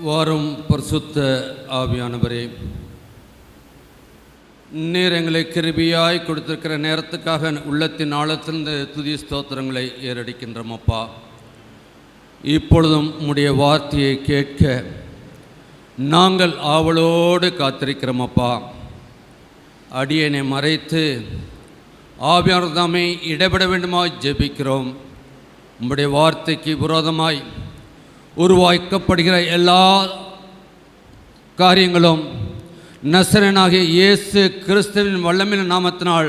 வாரும் பரிசுத்த ஆவியானவரே, நீர் எங்களை கிருபியாய் கொடுத்திருக்கிற நேரத்துக்காக உள்ளத்தின் ஆழத்திலிருந்து துதி ஸ்தோத்திரங்களை ஏறடிக்கின்றோம் அப்பா. இப்பொழுதும் உம்முடைய வார்த்தையை கேட்க நாங்கள் ஆவலோடு காத்திருக்கிறோம் அப்பா. அடியனை மறைத்து ஆவியானவர் தாமே இடைபெட வேண்டுமாய் ஜெபிக்கிறோம். உம்முடைய வார்த்தைக்கு விரோதமாய் உருவாக்கப்படுகிற எல்லா காரியங்களும் நசரேயனாகிய இயேசு கிறிஸ்துவின் வல்லமையின் நாமத்தினால்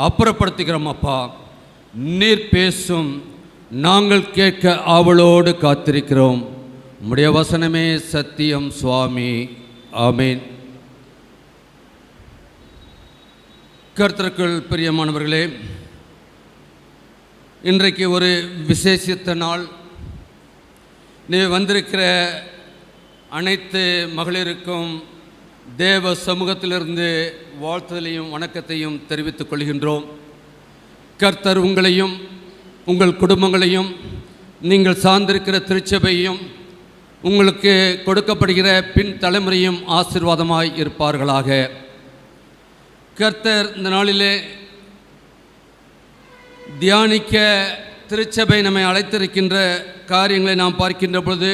அப்புறப்படுத்துகிறோம் அப்பா. நீர் பேசும், நாங்கள் கேட்க ஆவலோடு காத்திருக்கிறோம். உம்முடைய வசனமே சத்தியம் சுவாமி. ஆமேன். கர்த்தருக்குள் பிரியமானவர்களே, இன்றைக்கு ஒரு விசேஷித்த நாள். நீ வந்திருக்கிற அனைத்து மகளிருக்கும் தேவ சமூகத்திலிருந்து வாழ்த்துதலையும் வணக்கத்தையும் தெரிவித்துக் கொள்கின்றோம். கர்த்தர் உங்களையும் உங்கள் குடும்பங்களையும் நீங்கள் சார்ந்திருக்கிற திருச்சபையும் உங்களுக்கு கொடுக்கப்படுகிற பின் தலைமுறையும் ஆசீர்வாதமாய் இருப்பார்களாக. கர்த்தர் இந்த நாளிலே தியானிக்க திருச்சபை நம்மை அழைத்திருக்கின்ற காரியங்களை நாம் பார்க்கின்ற பொழுது,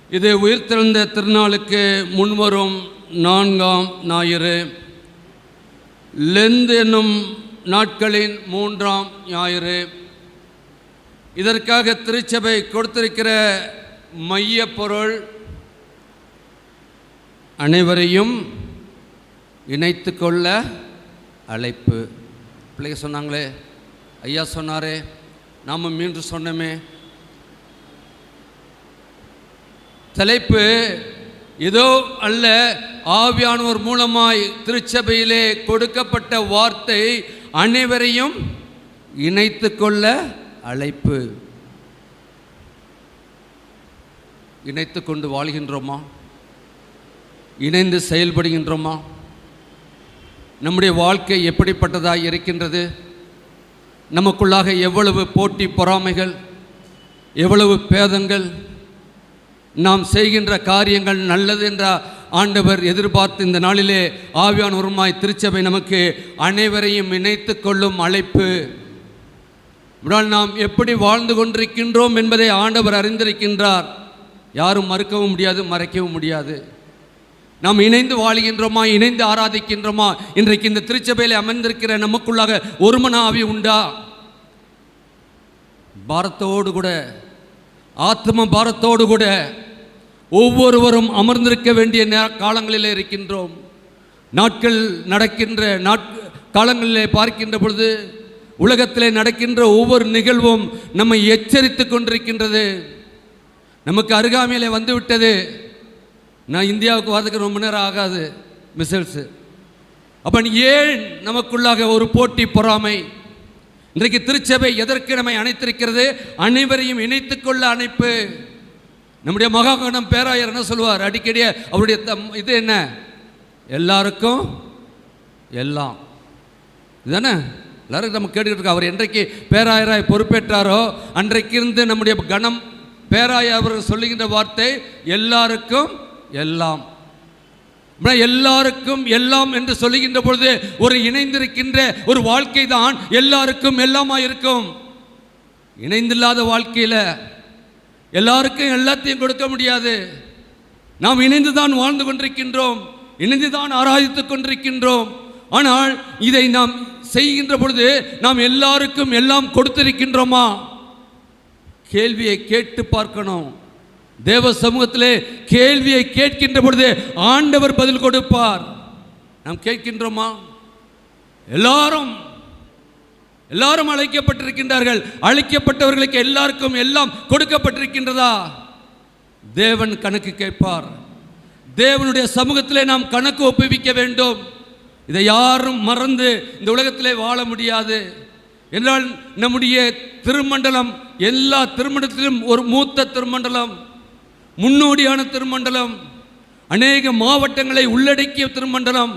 இது உயிர்த்தெழுந்த திருநாளுக்கு முன்வரும் 4ஆம் ஞாயிறு, லெந்து என்னும் நாட்களின் 3ஆம் ஞாயிறு. இதற்காக திருச்சபை கொடுத்திருக்கிற மைய பொருள், அனைவரையும் இணைத்து கொள்ள அழைப்பு. பிள்ளைங்க சொன்னாங்களே, ஐயா சொன்னாரே, நாம் மீண்டும் சொன்னோமே. தலைப்பு ஏதோ அல்ல, ஆவியானவர் மூலமாய் திருச்சபையிலே கொடுக்கப்பட்ட வார்த்தை, அனைவரையும் இணைத்து கொள்ள அழைப்பு. இணைத்து கொண்டு வாழ்கின்றோமா? இணைந்து செயல்படுகின்றோமா? நம்முடைய வாழ்க்கை எப்படிப்பட்டதாக இருக்கின்றது? நமக்குள்ளாக எவ்வளவு போட்டி பொறாமைகள், எவ்வளவு பேதங்கள், நாம் செய்கின்ற காரியங்கள் நல்லது என்ற ஆண்டவர் எதிர்பார்த்து இந்த நாளிலே ஆவியானவருமாய் திருச்சபை நமக்கு அனைவரையும் இணைத்து கொள்ளும் அழைப்பு. நாம் எப்படி வாழ்ந்து கொண்டிருக்கின்றோம் என்பதை ஆண்டவர் அறிந்திருக்கின்றார். யாரும் மறுக்கவும் முடியாது, மறைக்கவும் முடியாது. நாம் இணைந்து வாழ்கின்றோமா, இணைந்து ஆராதிக்கின்றோமா? இன்றைக்கு இந்த திருச்சபையில் அமர்ந்திருக்கிற நமக்குள்ளாக ஒரு மன ஆவி உண்டா? பாரத்தோடு கூட, ஆத்ம பாரத்தோடு கூட ஒவ்வொருவரும் அமர்ந்திருக்க வேண்டிய காலங்களிலே இருக்கின்றோம். நாட்கள் நடக்கின்ற காலங்களிலே பார்க்கின்ற பொழுது உலகத்திலே நடக்கின்ற ஒவ்வொரு நிகழ்வும் நம்மை எச்சரித்து கொண்டிருக்கின்றது. நமக்கு அருகாமையிலே வந்துவிட்டது. நான் இந்தியாவுக்கு வரதுக்கு ரொம்ப நேரம் ஆகாது, மிசைல்ஸு. அப்போ ஏன் நமக்குள்ளாக ஒரு போட்டி பொறாமை? இன்றைக்கு திருச்சபை எதற்கு நம்மை அணைத்திருக்கிறது? அனைவரையும் இணைத்து கொள்ள அணைப்பு. நம்முடைய மகாகணம் பேராயர் என்ன சொல்லுவார் அடிக்கடி? அவருடைய இது என்ன? எல்லாருக்கும் எல்லாம். இதுதானே எல்லாருக்கும் நம்ம கேட்டுக்கிட்டு இருக்கோம். அவர் என்றைக்கு பேராயராய் பொறுப்பேற்றாரோ அன்றைக்கு இருந்து நம்முடைய கணம் பேராயர் அவர் சொல்லுகின்ற வார்த்தை எல்லாருக்கும் எல்லாம். எல்லாருக்கும் எல்லாம் என்று சொல்லுகின்ற பொழுது ஒரு இணைந்திருக்கின்ற ஒரு வாழ்க்கை தான் எல்லாருக்கும் எல்லாமா இருக்கும். இணைந்தில்லாத வாழ்க்கையில் எல்லாருக்கும் எல்லாத்தையும் கொடுக்க முடியாது. நாம் இணைந்துதான் வாழ்ந்து கொண்டிருக்கின்றோம், இணைந்துதான் ஆராதித்துக் கொண்டிருக்கின்றோம். ஆனால் இதை நாம் செய்கின்ற பொழுது நாம் எல்லாருக்கும் எல்லாம் கொடுத்திருக்கின்றோமா? கேள்வியை கேட்டு பார்க்கணும். தேவ சமூகத்திலே கேள்வியை கேட்கின்ற பொழுது ஆண்டவர் பதில் கொடுப்பார். நாம் கேட்கின்றோமா? எல்லாரும் அழைக்கப்பட்டிருக்கின்றார்கள். அழைக்கப்பட்டவர்களுக்கு எல்லாருக்கும் எல்லாம் கொடுக்கப்பட்டிருக்கின்றதா? தேவன் கணக்கு கேட்பார். தேவனுடைய சமூகத்திலே நாம் கணக்கு ஒப்புவிக்க வேண்டும். இதை யாரும் மறந்து இந்த உலகத்திலே வாழ முடியாது. என்றால் நம்முடைய திருமண்டலம் எல்லா திருமண்டலத்திலும் ஒரு மூத்த திருமண்டலம், முன்னோடியான திருமண்டலம், அநேக மாவட்டங்களை உள்ளடக்கிய திருமண்டலம்.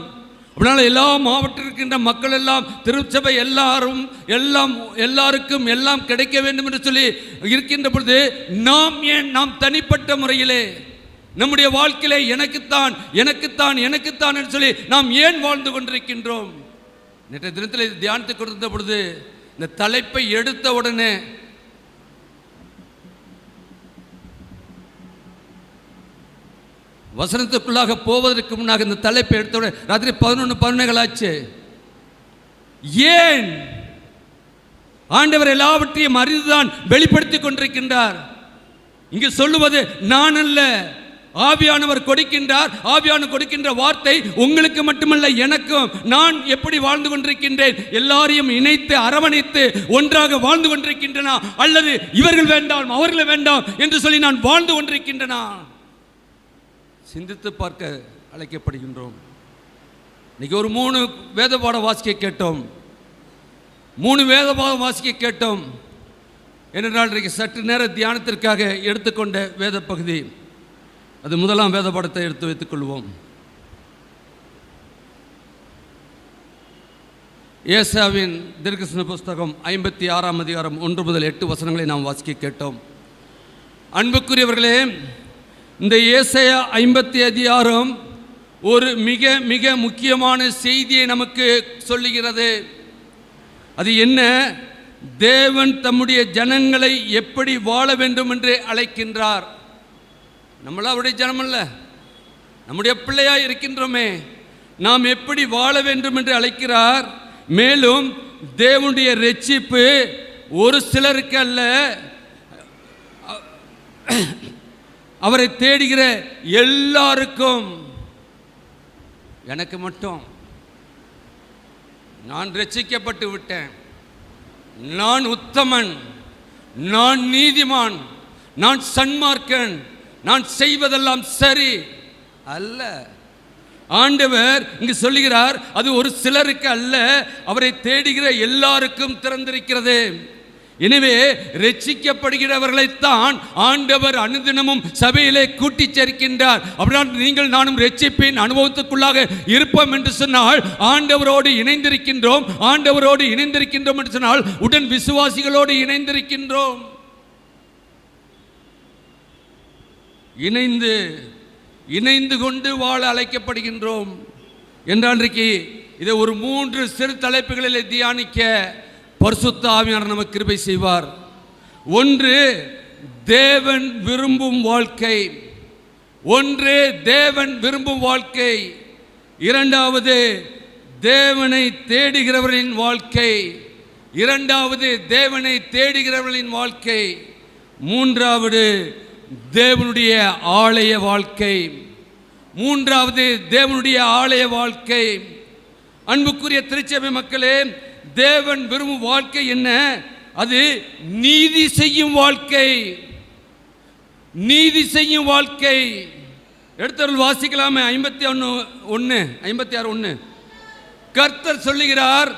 அப்படினால எல்லா மாவட்டத்தில் இருக்கின்ற மக்கள் எல்லாம், திருச்சபை எல்லாருக்கும் எல்லாம் கிடைக்க வேண்டும் என்று சொல்லி இருக்கின்ற பொழுது நாம் ஏன் நாம் தனிப்பட்ட முறையிலே நம்முடைய வாழ்க்கையிலே எனக்குத்தான் எனக்குத்தான் எனக்குத்தான் என்று சொல்லி நாம் ஏன் வாழ்ந்து கொண்டிருக்கின்றோம்? நேற்றைய தினத்தில் தியானத்துக்கு கொடுத்த பொழுது இந்த தலைப்பை எடுத்த உடனே வசனத்துக்குள்ளாக போவதற்கு முன்னாக இந்த தலைப்பை எடுத்த உடனே ராத்திரி 11 ஆச்சு. ஏன்? ஆண்டவர் எல்லாவற்றையும் அறிந்துதான் வெளிப்படுத்திக் கொண்டிருக்கின்றார். இங்கு சொல்லுவது நான் அல்ல, ஆவியானவர் கொடுக்கின்றார். ஆவியானவர் கொடுக்கின்ற வார்த்தை உங்களுக்கு மட்டுமல்ல எனக்கும். நான் எப்படி வாழ்ந்து கொண்டிருக்கின்றேன்? எல்லாரையும் இணைத்து அரவணைத்து ஒன்றாக வாழ்ந்து கொண்டிருக்கின்றனா, அல்லது இவர்கள் வேண்டாம் அவர்கள் வேண்டாம் என்று சொல்லி நான் வாழ்ந்து கொண்டிருக்கின்றனா? சிந்தித்து பார்க்க அழைக்கப்படுகின்றோம். இன்னைக்கு ஒரு 3 வேத பாடம் வாசிக்க கேட்டோம். 3 வேத பாடம் வாசிக்க கேட்டோம். ஏனென்றால் இன்றைக்கு சற்று நேர தியானத்திற்காக எடுத்துக்கொண்ட வேத பகுதி, அது முதலாம் வேத பாடத்தை எடுத்து வைத்துக் கொள்வோம். ஏசாவின் தீர்க்கதரிசன புஸ்தகம் 56ஆம் அதிகாரம் 1 முதல் 8 வசனங்களை நாம் வாசிக்க கேட்டோம். அன்புக்குரியவர்களே, இந்த ஏசாயா 50 அதிகாரம் ஒரு மிக மிக முக்கியமான செய்தியை நமக்கு சொல்லுகிறது. அது என்ன? தேவன் தம்முடைய ஜனங்களை எப்படி வாழ வேண்டும் என்று அழைக்கின்றார். நம்மளா அவருடைய ஜனம் அல்ல, நம்முடைய பிள்ளையாய் இருக்கின்றோமே, நாம் எப்படி வாழ வேண்டும் என்று அழைக்கிறார். மேலும் தேவனுடைய ரட்சிப்பு ஒரு சிலருக்கு அல்ல, அவரை தேடுகிற எல்லாருக்கும். எனக்கு மட்டும் நான் ரட்சிக்கப்பட்டு விட்டேன், நான் உத்தமன், நான் நீதிமான், நான் சன்மார்க்கன், நான் செய்வதெல்லாம் சரி அல்ல. ஆண்டவர் இங்கு சொல்லுகிறார், அது ஒரு சிலருக்கு அல்ல, அவரை தேடுகிற எல்லாருக்கும் திறந்திருக்கிறது. எனவே ரட்சிக்கப்படுகிறவர்களைத்தான் ஆண்டவர் அனுதினமும் சபையிலே கூட்டி சேர்க்கின்றார். அப்படினால் நீங்கள் நானும் ரட்சிப்பின் அனுபவத்துக்குள்ளாக இருப்போம் என்று சொன்னால் ஆண்டவரோடு இணைந்திருக்கின்றோம். ஆண்டவரோடு இணைந்திருக்கின்றோம் என்று சொன்னால் உடன் விசுவாசிகளோடு இணைந்திருக்கின்றோம். இணைந்து கொண்டு வாழ அழைக்கப்படுகின்றோம் என்றான்றைக்கு இதை ஒரு 3 சிறு தலைப்புகளில் தியானிக்க பரிசுத்த ஆவியானவர் நமக்கு கிருபை செய்வார். ஒன்று, தேவன் விரும்பும் வாழ்க்கை. தேவன் விரும்பும் வாழ்க்கை. இரண்டாவது, தேவனை தேடுகிறவர்களின் வாழ்க்கை. தேவனை தேடுகிறவர்களின் வாழ்க்கை. மூன்றாவது, தேவனுடைய ஆலய வாழ்க்கை. தேவனுடைய ஆலய வாழ்க்கை. அன்புக்குரிய திருச்சபை மக்களே, தேவன் விரும்பும் வாழ்க்கை என்ன? அது நீதி செய்யும் வாழ்க்கை. நீதி செய்யும் வாழ்க்கை. எடுத்தவர்கள் வாசிக்கலாமே. 56:1 கர்த்தர் சொல்லுகிறார்,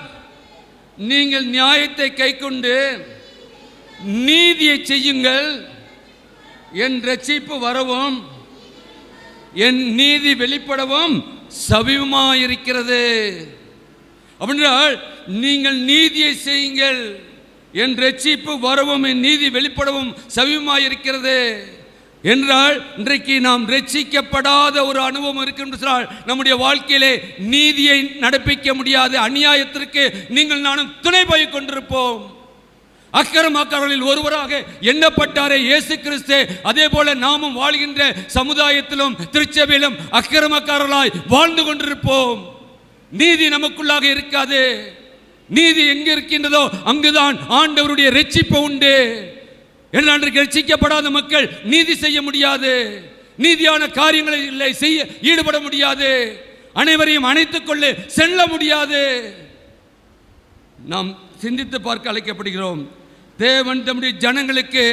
நீங்கள் நியாயத்தை கைக்கொண்டு நீதியை செய்யுங்கள், என் ரட்சிப்பு வரவும் என் நீதி வெளிப்படவும் சமீபமாயிருக்கிறது. அப்படின்றால் நீங்கள் நீதியை செய்யுங்கள், என் ரட்சிப்பு வரவும் என் நீதி வெளிப்படவும் சமீபமாயிருக்கிறது என்றால், இன்றைக்கு நாம் ரட்சிக்கப்படாத ஒரு அனுபவம் இருக்கின்றால் நம்முடைய வாழ்க்கையிலே நீதியை நடப்பிக்க முடியாது. அநியாயத்திற்கு நீங்கள் நானும் துணை போய் கொண்டிருப்போம். அக்கிரமக்காரர்களில் ஒருவராக எண்ணப்பட்டாரே இயேசு கிறிஸ்து, அதே போல நாமும் வாழ்கின்ற சமுதாயத்திலும் திருச்சபையிலும் அக்கிரமக்காரர்களாய் வாழ்ந்து கொண்டிருப்போம். நீதி நமக்குள்ளாக இருக்காது. நீதி எங்கு இருக்கின்றதோ அங்குதான் ஆண்டவருடைய ரட்சிப்பு உண்டு. அன்றைக்கு ரட்சிக்கப்படாத மக்கள் நீதி செய்ய முடியாது, நீதியான காரியங்களை செய்ய ஈடுபட முடியாது, அனைவரையும் அணைத்துக் கொள்ள செல்ல முடியாது. நாம் சிந்தித்து பார்க்க அழைக்கப்படுகிறோம். தேவன் தம்முடைய ஜனங்களுக்கு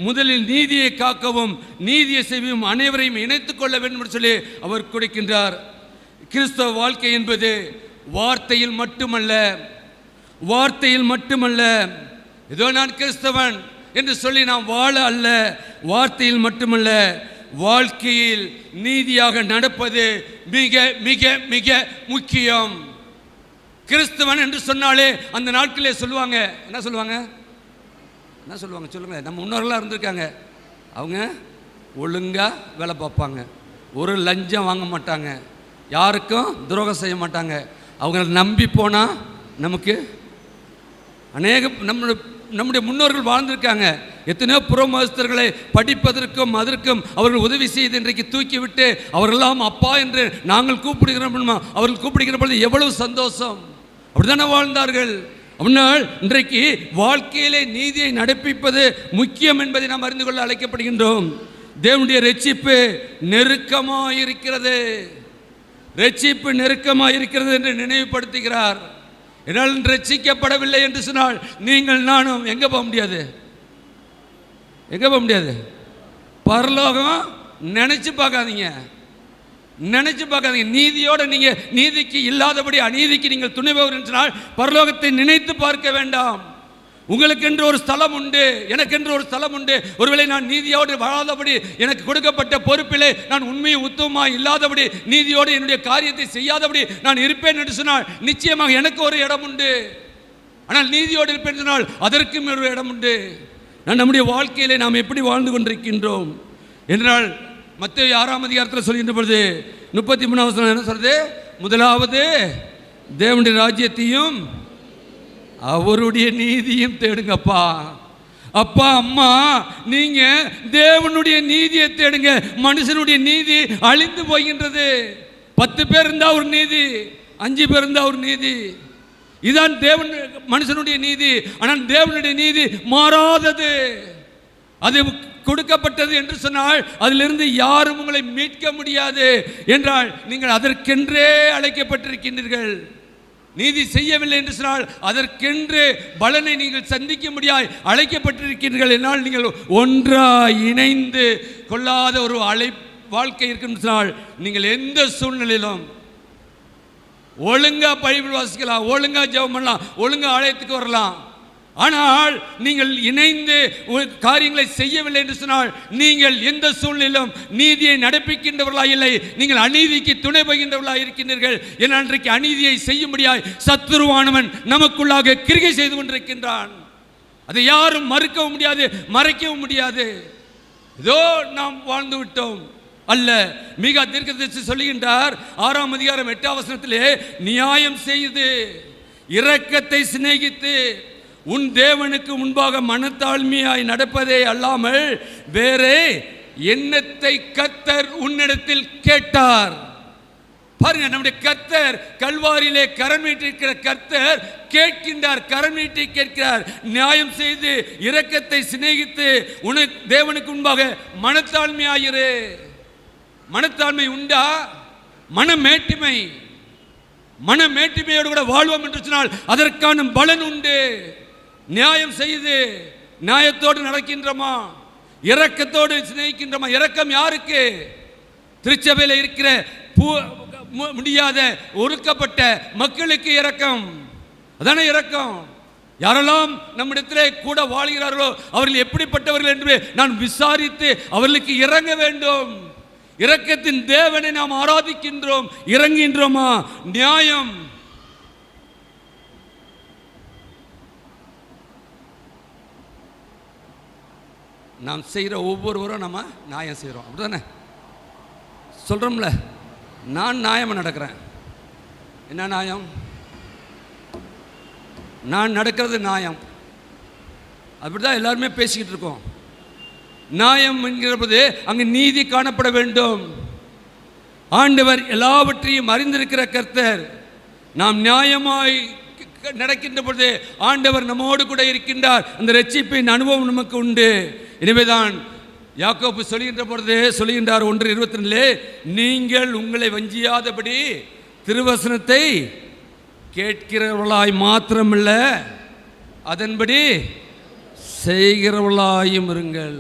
முதலில் நீதியை காக்கவும் நீதியை செய்யவும் அனைவரையும் இணைத்துக் கொள்ள வேண்டும் என்று சொல்லி அவர் கொடுக்கின்றார். கிறிஸ்தவ வாழ்க்கை என்பது வார்த்தையில் மட்டுமல்ல, ஏதோ நான் கிறிஸ்தவன் என்று சொல்லி நாம் வாழ அல்ல. வார்த்தையில் மட்டுமல்ல, வாழ்க்கையில் நீதியாக நடப்பது மிக மிக மிக முக்கியம். கிறிஸ்தவன் என்று சொன்னாலே அந்த நாட்களே சொல்லுவாங்க, என்ன சொல்லுவாங்க சொல்லுங்க, நம்ம முன்னோர்களாக இருந்திருக்காங்க, அவங்க ஒழுங்காக வேலை பார்ப்பாங்க, ஒரு லஞ்சம் வாங்க மாட்டாங்க, யாருக்கும் துரோகம் செய்ய மாட்டாங்க. அவங்கள நம்பி போனால் நமக்கு நம்முடைய முன்னோர்கள் வாழ்ந்திருக்காங்க. எத்தனையோ புறமதஸ்தர்களை படிப்பதற்கும் அதற்கும் அவர்கள் உதவி செய்து இன்றைக்கு தூக்கிவிட்டு அவரெல்லாம் அப்பா என்று நாங்கள் கூப்பிடுகிறோம். அவர்கள் கூப்பிடுகிற பொழுது எவ்வளவு சந்தோஷம். அப்படித்தானே வாழ்ந்தார்கள். அப்படினால் இன்றைக்கு வாழ்க்கையிலே நீதியை நடப்பிப்பது முக்கியம் என்பதை நாம் அறிந்து கொள்ள அழைக்கப்படுகின்றோம். தேவனுடைய ரட்சிப்பு நெருக்கமாக இருக்கிறது, ரட்சிப்பு நெருக்கமாக இருக்கிறது என்று நினைவுபடுத்துகிறார். என்னால் ரட்சிக்கப்படவில்லை என்று சொன்னால் நீங்கள் நானும் எங்கே போக முடியாது, எங்கே போக முடியாது. பரலோகம் நினைச்சு பார்க்காதீங்க, நினைச்சு பார்க்காதீங்க. நீதியோட நீங்க நீதிக்கு இல்லாதபடி அநீதிக்கு நீங்கள் துணைபவர் என்றால் பரலோகத்தை நினைத்து பார்க்க வேண்டாம். உங்களுக்கென்று ஒரு ஸ்தலம் உண்டு, எனக்கென்று ஒரு ஸ்தலம் உண்டு. ஒருவேளை நான் நீதியோடு வாழாதபடி எனக்கு கொடுக்கப்பட்ட பொறுப்பிலே நான் உண்மையும் உத்தமமாக இல்லாதபடி நீதியோடு என்னுடைய காரியத்தை செய்யாதபடி நான் இருப்பேன் என்று சொன்னால் நிச்சயமாக எனக்கு ஒரு இடம் உண்டு. ஆனால் நீதியோடு இருப்பேன் சொன்னால் அதற்கும் ஒரு இடம் உண்டு. நான் நம்முடைய வாழ்க்கையிலே நாம் எப்படி வாழ்ந்து கொண்டிருக்கின்றோம் என்றால் மத்தேயு 6ஆம் அதிகாரத்தில் சொல்கின்ற பொழுது 33ஆம் வசனம் என்ன சொல்றது? முதலாவது தேவனுடைய ராஜ்யத்தையும் அவருடைய நீதியும் தேடுங்கப்பா. அப்பா அம்மா, நீங்க தேவனுடைய நீதியை தேடுங்க. மனுஷனுடைய நீதி அழிந்து போகின்றது. 10 பேர் இருந்தா ஒரு நீதி, 5 பேர் இருந்தா ஒரு நீதி. இதுதான் தேவன் மனுஷனுடைய நீதி. ஆனால் தேவனுடைய நீதி மாறாதது. அது கொடுக்கப்பட்டது என்று சொன்னால் அதிலிருந்து யாரும் உங்களை மீட்க முடியாது என்றால் நீங்கள் அதற்கென்றே அழைக்கப்பட்டிருக்கின்றீர்கள். நீதி செய்யவில்லை என்று சொன்னால் அதற்கென்று பலனை நீங்கள் சந்திக்க முடியாது அழைக்கப்பட்டிருக்கிறீர்கள். என்னால் நீங்கள் ஒன்றாய் இணைந்து கொள்ளாத ஒரு வாழ்க்கை இருக்கும் சொன்னால் நீங்கள் எந்த சூழ்நிலையிலும் ஒழுங்கா பைபிள் வாசிக்கலாம், ஒழுங்கா ஜெபம் பண்ணலாம், ஒழுங்கா ஆலயத்துக்கு வரலாம். ஆனால் நீங்கள் இணைந்து காரியங்களை செய்யவில்லை என்று சொன்னால் நீங்கள் எந்த சூழ்நிலையிலும் நீதியை நடப்பிக்கின்றவர்களாக இல்லை, நீங்கள் அநீதிக்கு துணை போகின்றவர்களாக இருக்கின்றீர்கள். என அன்றைக்கு அநீதியை செய்ய முடியாது சத்துருவானவன் நமக்குள்ளாக கிரிகை செய்து கொண்டிருக்கின்றான். அதை யாரும் மறுக்கவும் முடியாது, மறைக்கவும் முடியாது. இதோ நாம் வாழ்ந்து விட்டோம் அல்ல. மீகா தீர்க்கதரிசி சொல்லுகின்றார் 6ஆம் அதிகாரம் 8ஆம் வசனத்திலே, நியாயம் செய்து இரக்கத்தை சிநேகித்து உன் தேவனுக்கு முன்பாக மனத்தாழ்மையாய் நடப்பதே அல்லாமல் வேறே எண்ணத்தை கர்த்தர் உன்னிடத்தில் கேட்டார். பாருங்க, நம்முடைய கர்த்தர் கல்வாரியிலே கரம் நீட்டிருக்கிற கர்த்தர் கேட்கின்றார், கரம் நீட்டி கேட்கிறார். நியாயம் செய்து இரக்கத்தை சிநேகித்து உனக்கு தேவனுக்கு முன்பாக மனத்தாழ்மையாயிரு. மனத்தாழ்மை உண்டா? மனமேட்டிமை, மனமேட்டிமையோடு கூட வாழ்வோம் என்று சொன்னால் அதற்கான பலன் உண்டு. நியாயம் செய்து நியாயத்தோடு நடக்கின்றோமா? இரக்கத்தோடு சிநேகிக்கின்றோமா? இரக்கம் யாருக்கு? திருச்சபையில் இருக்கிற முடியாத ஒடுக்கப்பட்ட மக்களுக்கு இரக்கம். அதான இரக்கம். யாரெல்லாம் நம்மிடத்திலே கூட வாழ்கிறார்களோ அவர்கள் எப்படிப்பட்டவர்கள் என்று நான் விசாரித்து அவர்களுக்கு இறங்க வேண்டும். இரக்கத்தின் தேவனை நாம் ஆராதிக்கின்றோம், இறங்குகின்றோமா? நியாயம். நாம் செய்கிற ஒவ்வொருவரும் நம்ம நியாயம் செய்கிறோம், அப்படிதானே சொல்கிறோம்ல. நான் நியாயமாக நடக்கிறேன். என்ன நியாயம்? நான் நடக்கிறது நியாயம். அப்படிதான் எல்லாருமே பேசிக்கிட்டு இருக்கோம். நியாயம் என்கிற போது அங்கு நீதி காணப்பட வேண்டும். ஆண்டவர் எல்லாவற்றையும் அறிந்திருக்கிற கர்த்தர். நாம் நியாயமாய் நடக்கின்ற பொழுது ஆண்டவர் நம்மோடு கூட இருக்கின்றார். அந்த ரட்சிப்பின் அனுபவம் நமக்கு உண்டு. எனவேதான் யாக்கோபு சொல்கின்ற பொழுது சொல்கின்றார் 1:22, நீங்கள் உங்களை வஞ்சியாதபடி திருவசனத்தை கேட்கிறவர்களாய் மாத்திரமல்ல அதன்படி செய்கிறவர்களாயும் இருங்கள்.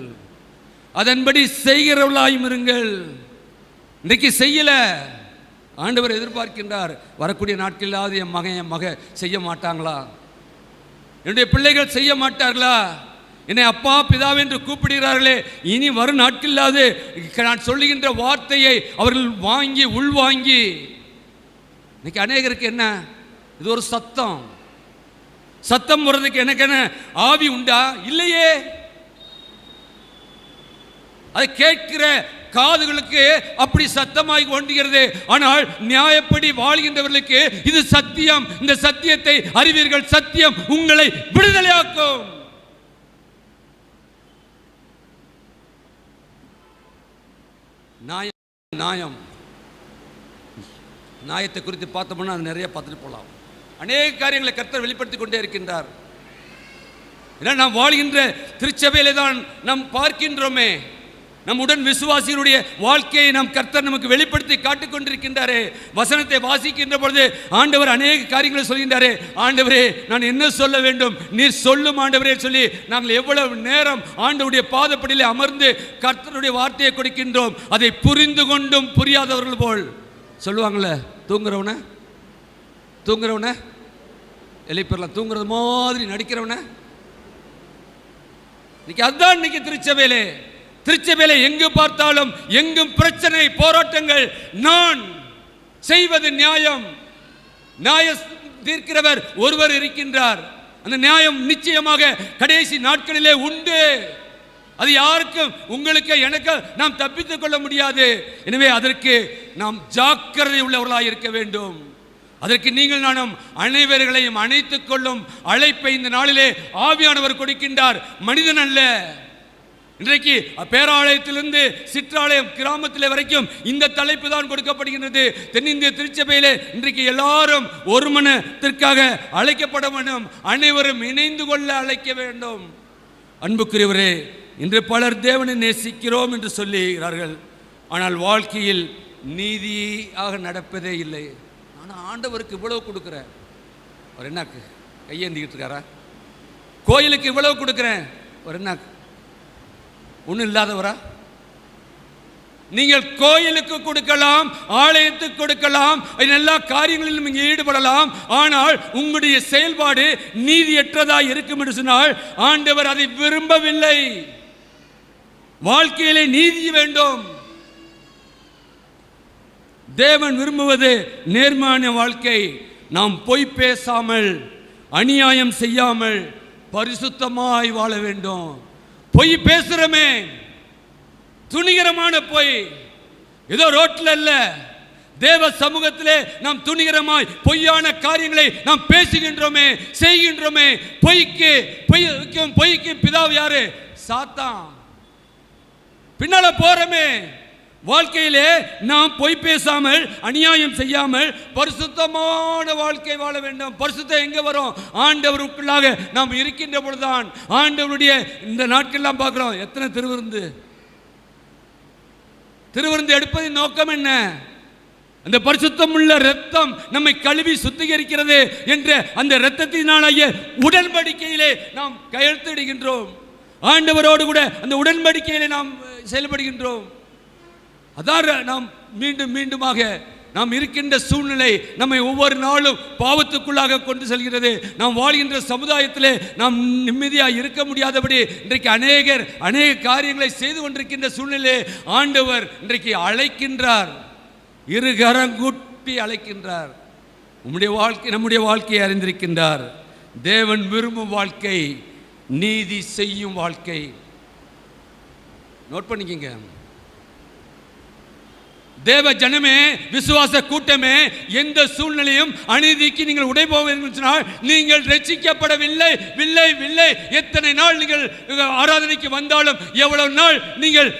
அதன்படி செய்கிறவர்களாயும் இருங்கள். இன்றைக்கு செய்யல, ஆண்டவர் எதிர்பார்க்கின்றார். வரக்கூடிய நாட்களிலாவது என் மகன் என் மக செய்ய மாட்டாங்களா? என்னுடைய பிள்ளைகள் செய்ய மாட்டார்களா? என்னை அப்பா பிதாவே என்று கூப்பிடுகிறார்களே, இனி வரும் நாட்களிலாவது நான் சொல்லுகின்ற வார்த்தையை அவர்கள் வாங்கி உள்வாங்கி. இன்னைக்கு அநேகருக்கு என்ன, இது ஒரு சத்தம். சத்தம் போறதுக்கு எனக்கு என்ன ஆவி உண்டா? இல்லையே. அதை கேட்கிற காதுகளுக்கு அப்படி சத்தமாய் கொண்டுகிறது. ஆனால் நியாயப்படி வாழ்கின்றவர்களுக்கு இது சத்தியம். இந்த சத்தியத்தை அறிவீர்கள், சத்தியம் உங்களை விடுதலையாக்கும். நியாயம், நியாயத்தை குறித்து பார்த்தோம்னா அது நிறைய பார்த்துட்டு போகலாம். அநேக காரியங்களை கர்த்தர் வெளிப்படுத்திக் கொண்டே இருக்கின்றார். ஏன்னா நாம் வாழ்கின்ற திருச்சபையிலே தான் நாம் பார்க்கின்றோமே, நம்முடன் விசுவாசிகளுடைய வாழ்க்கையை நாம் கர்த்தர் நமக்கு வெளிப்படுத்தி காட்டிக் கொண்டிருக்கின்றாரே. வசனத்தை வாசிக்கின்ற பொழுது ஆண்டவர் அநேக காரியங்களை சொல்கின்றாரே. ஆண்டவரே நான் என்ன சொல்ல வேண்டும், நீர் சொல்லும் ஆண்டவரே சொல்லி நாங்கள் எவ்வளவு நேரம் ஆண்டவருடைய பாதப்படியிலே அமர்ந்து கர்த்தருடைய வார்த்தையை கொடுக்கின்றோம். அதை புரிந்து கொண்டும் புரியாதவர்கள் போல் சொல்லுவாங்களே, தூங்குறவன எழுப்பிடலாம், தூங்குறது மாதிரி நடிக்கிறவன. இன்னைக்கு அதுதான் இன்னைக்கு திருச்சபையிலே எங்கு பார்த்தாலும் எங்கும் பிரச்சனை, போராட்டங்கள். நான் செய்வது நியாயம், தீர்க்கிறவர் ஒருவர் இருக்கின்றார். அந்த நியாயம் நிச்சயமாக கடைசி நாட்களிலே உண்டு. அது யாருக்கும், உங்களுக்கு எனக்கு நாம் தப்பித்துக் கொள்ள முடியாது. எனவே அதற்கு நாம் ஜாக்கிரதை உள்ளவர்களாக இருக்க வேண்டும். அதற்கு நீங்கள் நானும் அனைவர்களையும் அணைத்துக் கொள்ளும் அழைப்பை இந்த நாளிலே ஆவியானவர் கொடுக்கின்றார், மனிதன் அல்ல. இன்றைக்கு பேராலயத்திலிருந்து சிற்றாலயம் கிராமத்தில் வரைக்கும் இந்த தலைப்பு தான் கொடுக்கப்படுகின்றது. தென்னிந்திய திருச்சபையிலே இன்றைக்கு எல்லாரும் ஒரு மனத்திற்காக அழைக்கப்பட வேண்டும், அனைவரும் இணைந்து கொள்ள அழைக்க வேண்டும். அன்புக்குரியவரே, இன்று பலர் தேவனை நேசிக்கிறோம் என்று சொல்லுகிறார்கள், ஆனால் வாழ்க்கையில் நீதியாக நடப்பதே இல்லை. ஆனால் ஆண்டவருக்கு இவ்வளவு கொடுக்குறேன், ஒரு என்ன கையேந்திக்கிட்டு இருக்காரா? கோயிலுக்கு இவ்வளவு கொடுக்குறேன், ஒரு என்ன ஒன்றும் இல்லாதவரா? நீங்கள் கோயிலுக்கு கொடுக்கலாம், ஆலயத்துக்கு கொடுக்கலாம், எல்லா காரியங்களிலும் நீங்கள் ஈடுபடலாம். ஆனால் உங்களுடைய செயல்பாடு நீதியற்றதாக இருக்கும் என்று சொன்னால் ஆண்டவர் அதை விரும்பவில்லை. வாழ்க்கையிலே நீதி வேண்டும். தேவன் விரும்புவது நேர்மையான வாழ்க்கை. நாம் பொய் பேசாமல், அநியாயம் செய்யாமல் பரிசுத்தமாய் வாழ வேண்டும். பொய் பேசுறமே, துணிகரமான பொய், ஏதோ ரோட்ல அல்ல, தேவ சமூகத்திலே நாம் துணிகரமாய் பொய்யான காரியங்களை நாம் பேசுகின்றோமே, செய்கின்றோமே. பொய்க்கு பிதாவு யாரு? சாத்தான். பின்னால போறமே. வாழ்க்கையிலே நாம் பொய் பேசாமல், அநியாயம் செய்யாமல் பரிசுத்தமான வாழ்க்கை வாழ வேண்டும். பரிசுத்தம் எங்க வரும்? ஆண்டவருக்குள்ளாக நாம் இருக்கின்ற பொழுதுதான். ஆண்டவருடைய இந்த நாட்கள்லாம் பார்க்கிறோம், எத்தனை திருவிருந்து எடுப்பதின் நோக்கம் என்ன? அந்த பரிசுத்தம் உள்ள இரத்தம் நம்மை கழுவி சுத்திகரிக்கிறது என்ற அந்த இரத்தத்தினாலேயே உடன்படிக்கையிலே நாம் கையெழுத்திடுகின்றோம். ஆண்டவரோடு கூட அந்த உடன்படிக்கையிலே நாம் செயல்படுகின்றோம். அதான் நாம் மீண்டுமாக நாம் இருக்கின்ற சூழ்நிலை நம்மை ஒவ்வொரு நாளும் பாவத்துக்குள்ளாக கொண்டு செல்கிறது. நாம் வாழ்கின்ற சமுதாயத்திலே நாம் நிம்மதியாக இருக்க முடியாதபடி இன்றைக்கு அநேக காரியங்களை செய்து கொண்டிருக்கின்ற சூழ்நிலை ஆண்டவர் இன்றைக்கு அழைக்கின்றார், இருகரங்குட்டி அழைக்கின்றார். நம்முடைய வாழ்க்கையை அறிந்திருக்கின்றார். தேவன் விரும்பும் வாழ்க்கை நீதி செய்யும் வாழ்க்கை. நோட் பண்ணிக்கங்க. தேவ ஜனமே, விசுவாச கூட்டமே, எந்த சூழ்நிலையும் அநீதிக்கு நீங்கள் உடைபோவீர்கள் சொன்னால் நீங்கள் ரட்சிக்கப்படவில்லை. எத்தனை நாள் நீங்கள் ஆராதனைக்கு வந்தாலும், எவ்வளவு நாள் நீங்கள்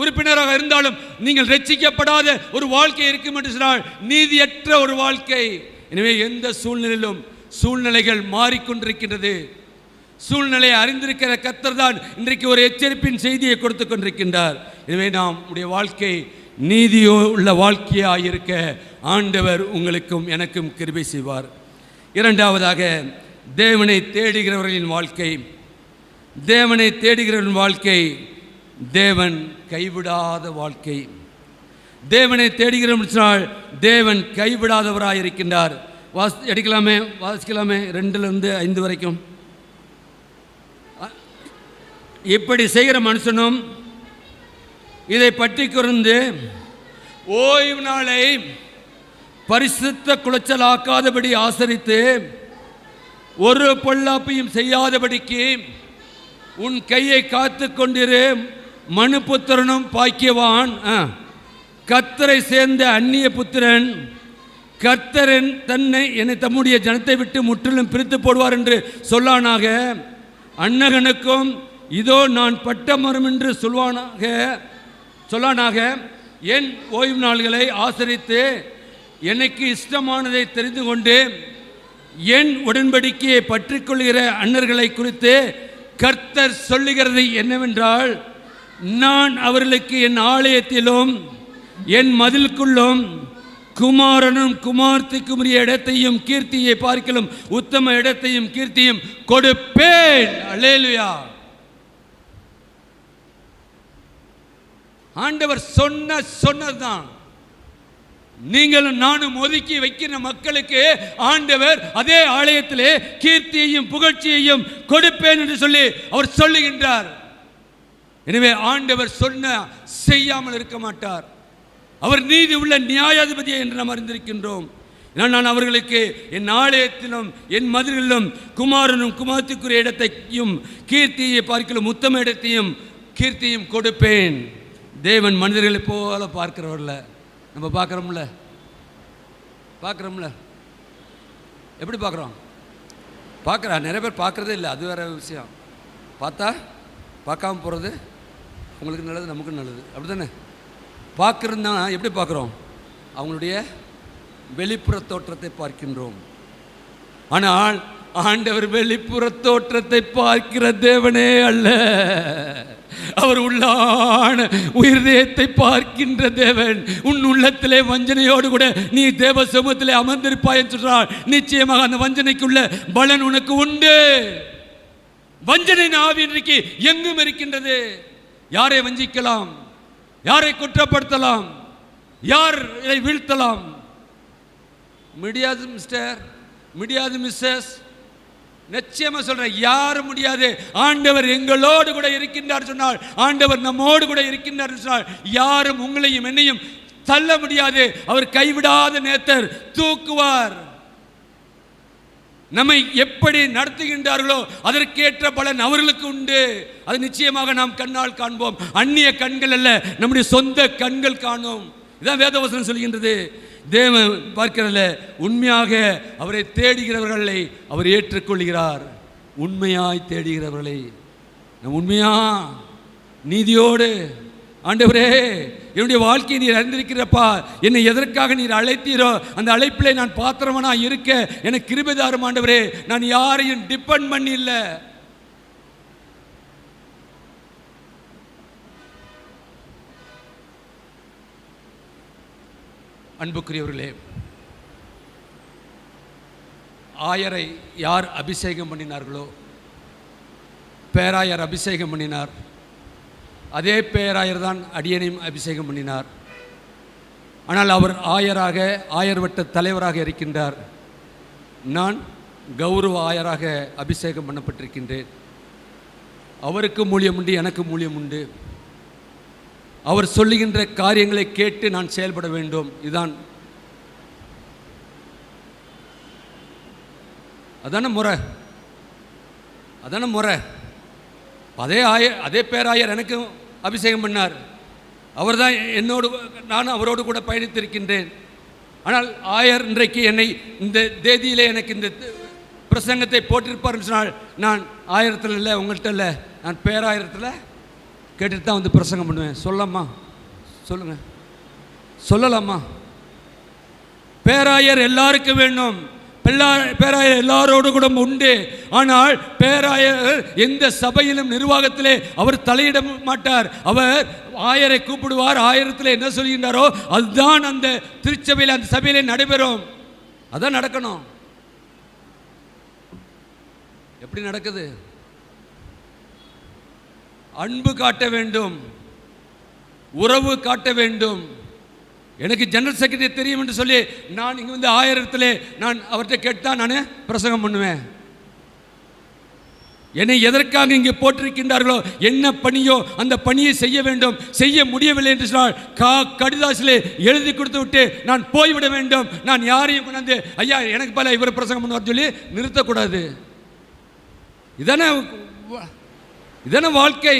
உறுப்பினராக இருந்தாலும் நீங்கள் ரட்சிக்கப்படாத ஒரு வாழ்க்கை இருக்கும் என்று சொன்னால் நீதியற்ற ஒரு வாழ்க்கை. எனவே எந்த சூழ்நிலையிலும் சூழ்நிலைகள் மாறிக்கொண்டிருக்கின்றது. சூழ்நிலையை அறிந்திருக்கிற கர்த்தர் தான் இன்றைக்கு ஒரு எச்சரிப்பின் செய்தியை கொடுத்து கொண்டிருக்கின்றார். எனவே நம்முடைய வாழ்க்கை நீதியோ உள்ள வாழ்க்கையாக இருக்க ஆண்டவர் உங்களுக்கும் எனக்கும் கிருபை செய்வார். இரண்டாவதாக, தேவனை தேடுகிறவர்களின் வாழ்க்கை. தேவனை தேடுகிறவர்களின் வாழ்க்கை தேவன் கைவிடாத வாழ்க்கை. தேவனை தேடுகிறோம், தேவன் கைவிடாதவராக இருக்கின்றார். வாசிக்கலாமே 2-5 வரைக்கும். இப்படி செய்கிற மனுஷனும் இதை பற்றி குறிந்து ஓய்வு நாளை பரிசுத்த குலைச்சலாக்காதபடி ஆசரித்து ஒரு பொல்லாப்பையும் செய்யாதபடிக்கு உன் கையை காத்து கொண்டிரு. மனுபுத்திரனும் பாக்கியவான். கர்த்தரை சேர்ந்த அந்நிய புத்திரன் கர்த்தரன் என்னை தம்முடைய ஜனத்தை விட்டு முற்றிலும் பிரித்து போடுவார் என்று சொல்லானாக. அன்னகனுக்கும் இதோ நான் பட்ட மரம் என்று சொல்லானாக. என் ஓய்வு நாள்களை ஆசரித்து எனக்கு இஷ்டமானதை தெரிந்து கொண்டு என் உடன்படிக்கையை பற்றிக்கொள்கிற அன்னர்களை குறித்து கர்த்தர் சொல்லுகிறது என்னவென்றால், நான் அவர்களுக்கு என் ஆலயத்திலும் என் மதிலுக்குள்ளும் குமாரனும் குமார்த்திக்கும் உரிய இடத்தையும் கீர்த்தியை பார்க்கலும் உத்தம இடத்தையும் கீர்த்தியும் கொடுப்பேன். அல்லேலூயா. ஆண்டவர் சொன்னதுதான். நீங்களும் நானும் ஒதுக்கி வைக்கிற மக்களுக்கு ஆண்டவர் அதே ஆலயத்திலே கீர்த்தியையும் புகழ்ச்சியையும் கொடுப்பேன் என்று சொல்லி அவர் சொல்லுகின்றார். எனவே ஆண்டவர் செய்யாமல் இருக்க மாட்டார். அவர் நீதி உள்ள நியாயாதிபதியை என்று நாம் அறிந்திருக்கின்றோம். நான் அவர்களுக்கு என் ஆலயத்திலும் என் மதிலிலும் குமாரனும் குமாரத்துக்குரிய இடத்தையும் கீர்த்தியை பார்க்கலும் உத்தம இடத்தையும் கீர்த்தியும் கொடுப்பேன். தேவன் மனிதர்களை போல பார்க்கிறவர்ல. நம்ம பார்க்குறோம்ல எப்படி பார்க்குறோம்? நிறைய பேர் பார்க்குறதே இல்லை, அது வேற விஷயம். பார்த்தா பார்க்காம போகிறது உங்களுக்கு நல்லது, நமக்கு நல்லது, அப்படி தானே? பார்க்குறதுனா எப்படி பார்க்குறோம்? அவங்களுடைய வெளிப்புற தோற்றத்தை பார்க்கின்றோம். ஆனால் ஆண்டவர் வெளிப்புற தோற்றத்தை பார்க்கிற தேவனே அல்ல, அவர் உள்ளான உயிர்தயத்தை பார்க்கின்ற தேவன். உன் உள்ளத்திலே வஞ்சனையோடு கூட நீ தேவ சமூகத்திலே அமர்ந்திருப்பாய் என்று சொன்னால் நிச்சயமாக அந்த வஞ்சனைக்குள்ள பலன் உனக்கு உண்டு. வஞ்சனை ஆவி இன்றைக்கு எங்கும் இருக்கின்றது. யாரை வஞ்சிக்கலாம், யாரை குற்றப்படுத்தலாம், யாரை வீழ்த்தலாம்? முடியாது மிஸ்டர், முடியாது மிஸ்ஸஸ். நிச்சயமா சொல்றேன், யாரும் முடியாது. ஆண்டவர் எங்களோடு கூட இருக்கின்றார் சொன்னால், ஆண்டவர் நம்மோடு கூட இருக்கின்றார் சொன்னால் யாரும் உங்களையும் என்னையும் தள்ள முடியாது. அவர் கைவிடாத நேத்தர், தூக்குவார். நம்மை எப்படி நடத்துகின்றார்களோ அதற்கேற்ற பலன் அவர்களுக்கு உண்டு. அது நிச்சயமாக நாம் கண்ணால் காண்போம். அந்நிய கண்கள் அல்ல, நம்முடைய சொந்த கண்கள் காணும். இதான் வேதவசனம் சொல்கின்றது. தேவன் பார்க்கிறல்ல, உண்மையாக அவரை தேடுகிறவர்களை அவர் ஏற்றுக்கொள்கிறார். உண்மையாய் தேடுகிறவர்களை உண்மையா நீதியோடு, ஆண்டவரே என்னுடைய வாழ்க்கையை நீர் அறிந்திருக்கிறப்பா, என்னை எதற்காக நீர் அழைத்தீரோ அந்த அழைப்பிலே நான் பாத்திரவனா இருக்க எனக்கு கிருபை தாரும் ஆண்டவரே. நான் யாரையும் டிபெண்ட் பண்ணி இல்லை. அன்புக்குரியவர்களே, ஆயரை யார் அபிஷேகம் பண்ணினார்களோ, பேராயர் அபிஷேகம் பண்ணினார். அதே பேராயர் தான் அடியனையும் அபிஷேகம் பண்ணினார். ஆனால் அவர் ஆயராக, ஆயர் வட்ட தலைவராக இருக்கின்றார். நான் கௌரவ ஆயராக அபிஷேகம் பண்ணப்பட்டிருக்கின்றேன். அவருக்கு மூலியம் உண்டு, எனக்கு மூலியம் உண்டு. அவர் சொல்லுகின்ற காரியங்களை கேட்டு நான் செயல்பட வேண்டும். இதுதான், அதான முறை, அதான முறை. அதே பேராயர் எனக்கு அபிஷேகம் பண்ணார். அவர் தான் என்னோடு, நான் அவரோடு கூட பயணித்திருக்கின்றேன். ஆனால் ஆயர் இன்றைக்கு என்னை இந்த தேதியிலே எனக்கு இந்த பிரசங்கத்தை போட்டிருப்பார்னு சொன்னால், நான் ஆயிரத்தில் இல்லை, உங்கள்கிட்ட இல்லை, நான் பேராயிரத்தில் கேட்டுட்டு தான் வந்து பிரசங்கம் பண்ணுவேன். சொல்லம்மா, சொல்லுங்க, சொல்லலாமா? பேராயர் எல்லாருக்கும் வேண்டும், பேராயர் எல்லாரோடு கூட உண்டு. ஆனால் பேராயர் எந்த சபையிலும் நிர்வாகத்திலே அவர் தலையிட மாட்டார். அவர் ஆயரை கூப்பிடுவார். ஆயிரத்தில் என்ன சொல்கின்றாரோ அதுதான் அந்த திருச்சபையில், அந்த சபையிலே நடைபெறும். அதான் நடக்கணும். எப்படி நடக்குது? அன்பு காட்ட வேண்டும், உறவு காட்ட வேண்டும். எனக்கு ஜெனரல் செக்ரட்டரி தெரியும் என்று சொல்லி நான் இங்கே வந்து ஆயிரத்தில் நான் அவர்கிட்ட கேட்டுதான் நான் பிரசங்கம் பண்ணுவேன். என்னை எதற்காக இங்கே போட்டிருக்கின்றார்களோ, என்ன பணியோ அந்த பணியை செய்ய வேண்டும். செய்ய முடியவில்லை என்று சொன்னால் கடிதாசிலே எழுதி கொடுத்து விட்டு நான் போய்விட வேண்டும். நான் யாரையும் கொண்டாந்து ஐயா எனக்கு பல இவர் பிரசங்கம் பண்ணுவார் சொல்லி நிறுத்தக்கூடாது. இதான வாழ்க்கை.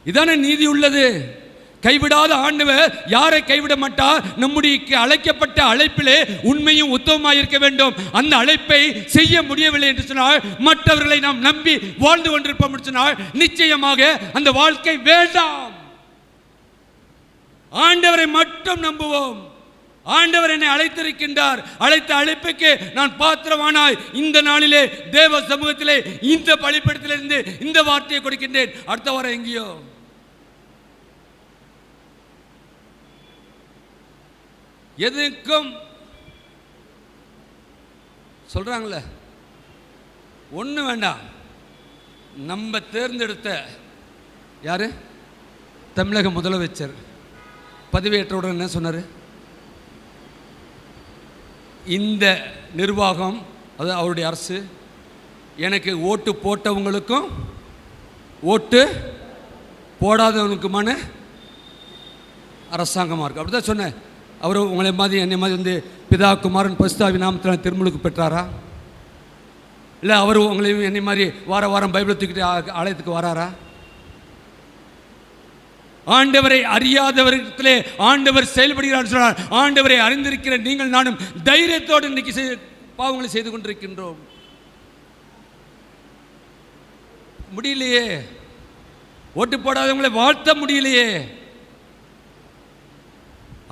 இதான நீதி உள்ளது. கைவிடாத ஆண்டவர் யாரை கைவிட மாட்டார்? நம்முடைய அழைக்கப்பட்ட அழைப்பிலே உண்மையும் உத்தமமாக இருக்க வேண்டும். அந்த அழைப்பை செய்ய முடியவில்லை என்று சொன்னால், மற்றவர்களை நாம் நம்பி வாழ்ந்து கொண்டிருப்போம் என்று சொன்னால், நிச்சயமாக அந்த வாழ்க்கை வேண்டாம். ஆண்டவரை மட்டும் நம்புவோம். ஆண்டவர் என்னை அழைத்திருக்கின்றார். அழைத்த அழைப்புக்கு நான் பாத்திரமானாய் இந்த நாளிலே தேவ சமூகத்திலே இந்த பலிபீடத்திலிருந்து இந்த வார்த்தையை கொடுக்கின்றேன். அடுத்த வாரம் எங்கேயோ எதுக்கும் சொல்றாங்களே, ஒண்ணு வேண்டாம். நம்ம தேர்ந்தெடுத்த யாரு? தமிழக முதலமைச்சர் பதவியேற்றவுடன் என்ன சொன்னார்? இந்த நிர்வாகம், அது அவருடைய அரசு, எனக்கு ஓட்டு போட்டவங்களுக்கும் ஓட்டு போடாதவனுக்குமான அரசாங்கமாக இருக்குது. அப்படி தான் சொன்னேன். அவர் உங்களை மாதிரி என்னை மாதிரி வந்து பிதா குமாரன் பரிசுத்தாவி நாமத்தில் திருமுழுக்கு பெற்றாரா? இல்லை அவர் உங்களையும் என்னை மாதிரி வார வாரம் பைபிளை தூக்கிட்டு ஆலயத்துக்கு வராரா? ஆண்டவரை அறியாதவர்களே ஆண்டவர் செயல்படுகிறார் சொன்னார். ஆண்டவரை அறிந்திருக்கிற நீங்கள் நானும் தைரியத்தோடு இன்னைக்கு பாவங்களை செய்து கொண்டிருக்கின்றோம். முடியலையே, ஓட்டு போடாதவங்களை வாழ்த்த முடியலையே.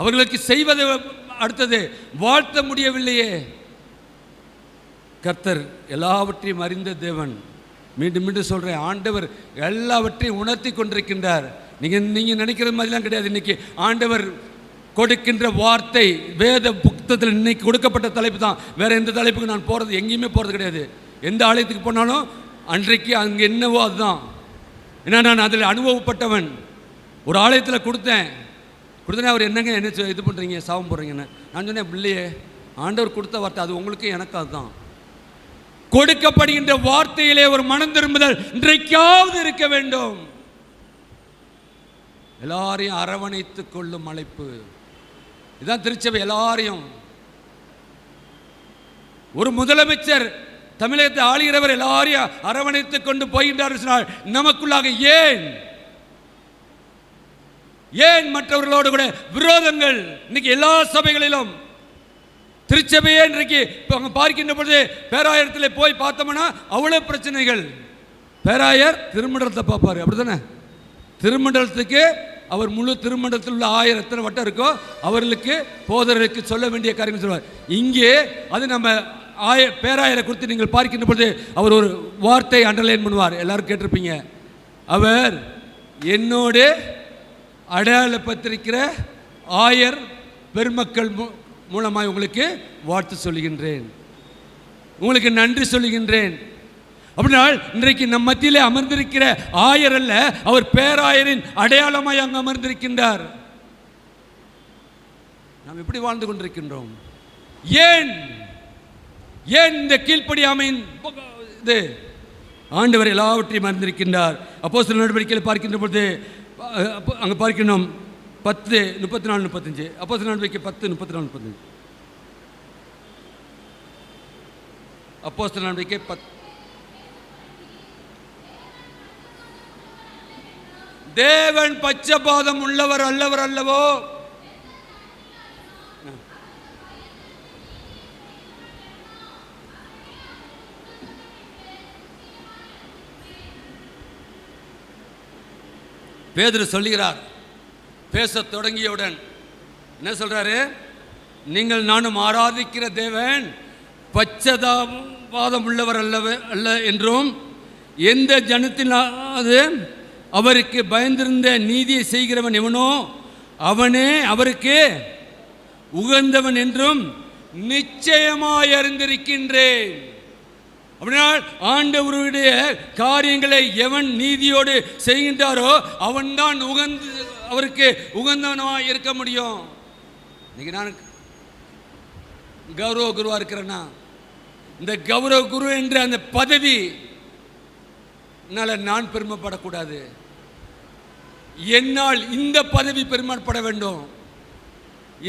அவர்களுக்கு செய்வது அடுத்தது, வாழ்த்த முடியவில்லையே. கர்த்தர் எல்லாவற்றையும் அறிந்த தேவன். மீண்டும் மீண்டும் சொல்கிறேன், ஆண்டவர் எல்லாவற்றையும் உணர்த்தி கொண்டிருக்கின்றார். நீங்கள் நினைக்கிற மாதிரிலாம் கிடையாது. இன்னைக்கு ஆண்டவர் கொடுக்கின்ற வார்த்தை வேத புத்தகத்தில் இன்னைக்கு கொடுக்கப்பட்ட தலைப்பு தான். வேற எந்த தலைப்புக்கு நான் போகிறது, எங்கேயுமே போகிறது கிடையாது. எந்த ஆலயத்துக்கு போனாலும் அன்றைக்கு அங்கே என்னவோ அதுதான். ஏன்னா நான் அதில் அனுபவப்பட்டவன். ஒரு ஆலயத்தில் கொடுத்தேன். அவர் என்னங்க என்ன இது பண்ணுறீங்க, சாபம் போடுறீங்கன்னு. நான் சொன்னேன், இல்லையே, ஆண்டவர் கொடுத்த வார்த்தை அது உங்களுக்கு எனக்கு அதுதான். கொடுக்கப்படுகின்ற வார்த்தையிலே ஒரு மனம் திரும்புதல் இன்றைக்காவது இருக்க வேண்டும். எல்லாரையும் அரவணைத்துக் கொள்ளும் அழைப்பு இதுதான் திருச்சபை. எல்லாரையும் ஒரு முதலமைச்சர் தமிழகத்தை ஆளுகிறவர் எல்லாரையும் அரவணைத்துக் கொண்டு போகின்றார் சொன்னால், நமக்குள்ளாக ஏன் மற்றவர்களோடு கூட விரோதங்கள்? இன்னைக்கு எல்லா சபைகளிலும் திருச்சபையே இன்றைக்கு பார்க்கின்ற பொழுது பேராயரத்தில் போய் பார்த்தோம்னா அவ்வளவு பிரச்சனைகள். பேராயர் திருமண்டலத்தை பார்ப்பாரு, அப்படித்தானே? திருமண்டலத்துக்கு அவர் முழு திருமண்டலத்தில் உள்ள 1000 எத்தனை வட்டம் இருக்கோ அவர்களுக்கு போதர்களுக்கு சொல்ல வேண்டிய காரியங்கள் சொல்வார். இங்கே அது நம்ம பேராயரை குறித்து நீங்கள் பார்க்கின்ற பொழுது அவர் ஒரு வார்த்தை அண்டர்லைன் பண்ணுவார். எல்லாரும் கேட்டிருப்பீங்க. அவர் என்னோடு அடையாளப்பட்டிருக்கிற ஆயர் பெருமக்கள் மூலமாய் உங்களுக்கு வாழ்த்து சொல்லுகின்றேன், உங்களுக்கு நன்றி சொல்லுகின்றேன். அப்படினால் இன்றைக்கு நம் மத்தியிலே அமர்ந்திருக்கிற ஆயர் அல்ல, அவர் பேராயரின் அடையாளமாய் அங்கு அமர்ந்திருக்கின்றார். நாம் எப்படி வாழ்ந்து கொண்டிருக்கின்றோம்? ஏன் இந்த கீழ்ப்படியாமையின் இது? ஆண்டவர் எல்லாவற்றையும் அறிந்திருக்கின்றார். அப்போஸ்தலர் நடவடிக்கையில் பார்க்கின்ற பொழுது அங்கே பார்க்கணும் 10:34-35. அப்போஸ்தலர் நடவடிக்கை 10:34-35. அப்போஸ்தலர் நடவடிக்கை 10. தேவன் பட்சபாதம் உள்ளவர் அல்லவோ? பேதுரு சொல்லுகிறார். பேச தொடங்கியவுடன் என்ன சொல்றாரு? நீங்கள் நானும் ஆராதிக்கிற தேவன் பட்சபாதம் உள்ளவர் அல்ல என்றும், எந்த ஜனத்தினாவது அவருக்கு பயந்திருந்த நீதியை செய்கிறவன் எவனோ அவனே அவருக்கு உகந்தவன் என்றும் நிச்சயமாய் அறிந்திருக்கின்றேன். அப்படின்னா ஆண்டவருடைய காரியங்களை எவன் நீதியோடு செய்கின்றாரோ அவன்தான் அவருக்கு உகந்தவனாக இருக்க முடியும். இன்னைக்கு நான் கௌரவ குருவா இருக்கிறேன்னா, இந்த கௌரவ குரு என்ற அந்த பதவி நான் பெருமைப்படக்கூடாது. என்னால் இந்த பதவி பெருமைப்பட வேண்டும்.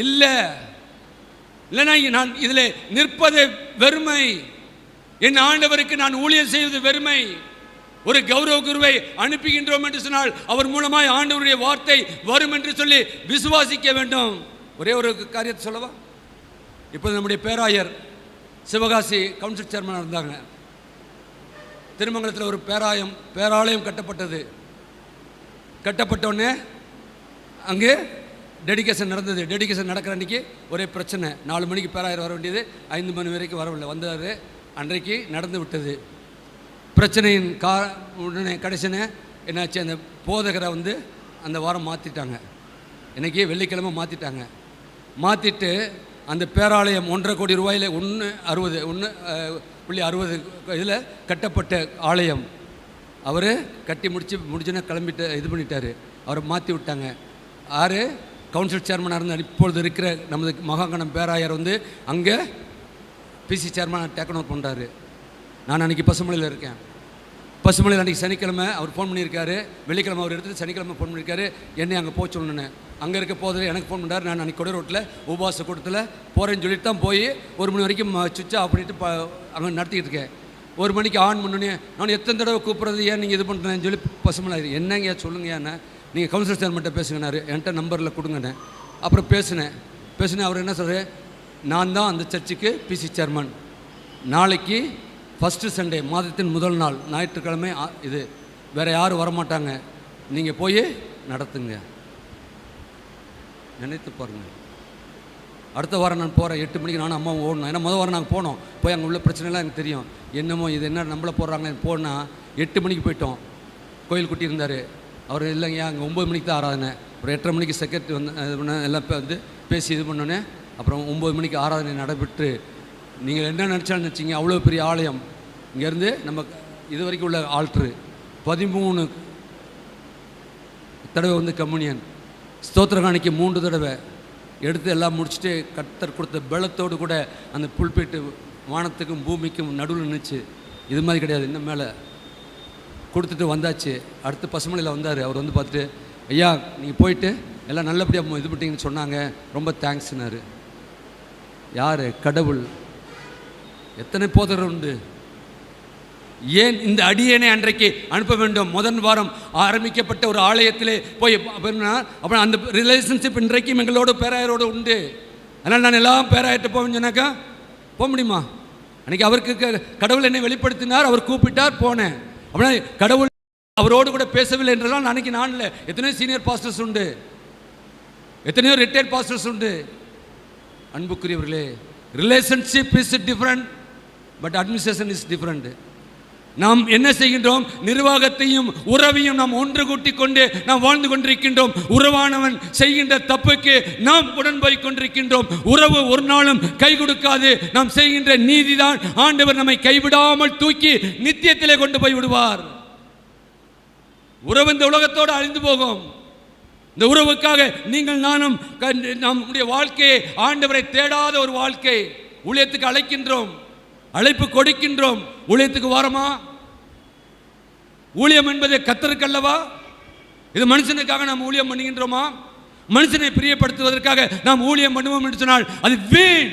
இல்லைன்னா நான் இதில் நிற்பது வெறுமை. என் ஆண்டவருக்கு நான் ஊழியர் செய்வது வெறுமை. ஒரு கௌரவ குருவை அனுப்புகின்றோம் என்று சொன்னால் அவர் மூலமாய் ஆண்டவருடைய வார்த்தை வரும் என்று சொல்லி விசுவாசிக்க வேண்டும். ஒரே ஒரு காரியத்தை சொல்லவா? இப்போ நம்முடைய பேராயர் சிவகாசி கவுன்சில் சேர்மனாக இருந்தாங்க. திருமங்கலத்தில் ஒரு பேராலயம் கட்டப்பட்டது. கட்டப்பட்டோடனே அங்கே டெடிகேஷன் நடந்தது. டெடிகேஷன் நடக்கிற அன்றைக்கி ஒரே பிரச்சனை. 4 மணிக்கு பேராயர் வர வேண்டியது 5 மணி வரைக்கும் வரவில்லை. வந்தார், அன்றைக்கு நடந்து விட்டது. பிரச்சனையின் உடனே கடைசினே என்னாச்சு, அந்த போதகரை அந்த வாரம் மாற்றிட்டாங்க. இன்றைக்கி வெள்ளிக்கிழமை மாற்றிட்டாங்க. மாற்றிட்டு அந்த பேராலயம் 1.5 கோடி ரூபாயில் 1.60 இதில் கட்டப்பட்ட ஆலயம் அவர் கட்டி முடிச்சுன்னா கிளம்பிட்டு இது பண்ணிட்டார். அவரை மாற்றி விட்டாங்க. யார் கவுன்சில் சேர்மனாக இருந்தால் இப்பொழுது இருக்கிற நமது மகாகணம் பேராயர் அங்கே பிசி சேர்மனாக டேக்கன் ஓவர் பண்ணுறாரு. நான் அன்றைக்கி பசுமலையில் இருக்கேன். பசுமலையில் அன்றைக்கி சனிக்கிழமை அவர் ஃபோன் பண்ணியிருக்காரு. வெள்ளிக்கிழமை அவர் எடுத்துகிட்டு சனிக்கிழமை ஃபோன் பண்ணியிருக்காரு. என்னை அங்கே போக சொல்லணுன்னு. அங்கே இருக்க போது எனக்கு ஃபோன் பண்ணார். நான் அன்றைக்கி கொடை ரோட்டில் உபவாச கூட்டத்தில் போகிறேன்னு சொல்லிட்டு தான் போய் 1 மணி வரைக்கும் சுவிட்சை ஆஃப் பண்ணிவிட்டு அங்கே நடத்திக்கிட்டு இருக்கேன். 1 மணிக்கு ஆன் பண்ணோன்னே நான் எத்தனை தடவை கூப்பிட்றது, ஏன் நீங்கள் இது பண்ணுறேன்னு சொல்லி பசுமலை என்னங்க சொல்லுங்க, ஏன்னா நீங்கள் கவுன்சிலர் சேர்மன்ட்ட பேசுங்கன்னாரு. என்கிட்ட நம்பரில் கொடுங்கண்ணே. அப்புறம் பேசினேன். அவர் என்ன சொல்கிறார், நான் தான் அந்த சர்ச்சுக்கு பிசி சேர்மன். நாளைக்கு ஃபஸ்ட்டு சண்டே, மாதத்தின் முதல் நாள் ஞாயிற்றுக்கிழமை இது, வேறு யாரும் வரமாட்டாங்க, நீங்கள் போய் நடத்துங்க. நினைத்து பாருங்கள். அடுத்த வாரம் நான் போகிறேன். 8 மணிக்கு நானும் அம்மாவும் ஓடணும். ஏன்னா முதல் வாரம் நாங்கள் போனோம். போய் அங்கே உள்ள பிரச்சனைலாம் எனக்கு தெரியும். என்னமோ இது என்ன நம்மளை போடுறாங்களேன்னு போனால் 8 மணிக்கு போயிட்டோம். கோயில் குட்டி இருந்தார். அவர் இல்லைங்க அங்கே 9 மணிக்கு தான் ஆராதனை. ஒரு 8:30 மணிக்கு செக்ரட்டரி எல்லாம் பேசி இது பண்ணோன்னே அப்புறம் 9 மணிக்கு ஆராதனை நடைபெற்று, நீங்கள் என்ன நினச்சாலும் நினச்சிங்க, அவ்வளோ பெரிய ஆலயம். இங்கேருந்து நம்ம இது வரைக்கும் உள்ள ஆல்ட்ரு 13 தடவை கம்யூனியன் ஸ்தோத்திர காணிக்கை 3 தடவை எடுத்து எல்லாம் முடிச்சுட்டு கர்த்தர் கொடுத்த பலத்தோடு கூட அந்த புல்பீட்டு வானத்துக்கும் பூமிக்கும் நடுவில் நின்றுச்சு. இது மாதிரி கிடையாது, இன்னும் மேலே கொடுத்துட்டு வந்தாச்சு. அடுத்து பசுமலையில் வந்தார். அவர் பார்த்துட்டு, ஐயா நீங்கள் போயிட்டு எல்லாம் நல்லபடியாக இது பண்ணிட்டீங்கன்னு சொன்னாங்க, ரொம்ப தேங்க்ஸ்னாரு. யார்? கடவுள். எத்தனை போதகர் உண்டு. ஏன் இந்த அடியேனை அன்றைக்கு அனுப்ப வேண்டும்? முதல் வாரம் ஆரம்பிக்கப்பட்ட ஒரு ஆலயத்திலே போய் அப்புறம் அந்த ரிலேஷன்ஷிப் இன்றைக்கும் எங்களோட பேராயரோடு உண்டு. அதனால் நான் எல்லாம் பேராயிட்டு போவேன்னு சொன்னாக்கா போக முடியுமா? அன்றைக்கி அவருக்கு கடவுள் என்னை வெளிப்படுத்தினார், அவர் கூப்பிட்டார், போனேன். அப்படின்னா கடவுள் அவரோடு கூட பேசவில்லை என்றெல்லாம் அன்றைக்கி நான் இல்லை. எத்தனையோ சீனியர் பாஸ்டர்ஸ் உண்டு, எத்தனையோ ரிட்டையர்ட் பாஸ்டர்ஸ் உண்டு. அன்புக்குரியவர்களே, relationship is different, but administration is different. நாம் என்ன செய்கின்றோம்? நிர்வாகத்தையும் உறவையும் நாம் ஒன்று கூட்டி கொண்டு நாம் வாழ்ந்து கொண்டிருக்கின்றோம். உறவானவன் செய்கின்ற தப்புக்கு நாம் உடன் போய் கொண்டிருக்கின்றோம். உறவு ஒரு நாளும் கை கொடுக்காது. நாம் செய்கின்ற நீதிதான் ஆண்டவர் நம்மை கைவிடாமல் தூக்கி நித்தியத்திலே கொண்டு போய் விடுவார். உறவு இந்த உலகத்தோடு அழிந்து போகும். இந்த உறவுக்காக நீங்கள் நானும் நம்முடைய வாழ்க்கையை ஆண்டவரை தேடாத ஒரு வாழ்க்கை. ஊழியத்துக்கு அழைக்கின்றோம், அழைப்பு கொடுக்கின்றோம், ஊழியத்துக்கு வாரமா? ஊழியம் என்பது கர்த்தருக்கு அல்லவா? இது மனுஷனுக்காக நாம் ஊழியம் பண்ணுகின்றோமா? மனுஷனை பிரியப்படுத்துவதற்காக நாம் ஊழியம் பண்ணுவோம் என்று சொன்னால் அது வீண்.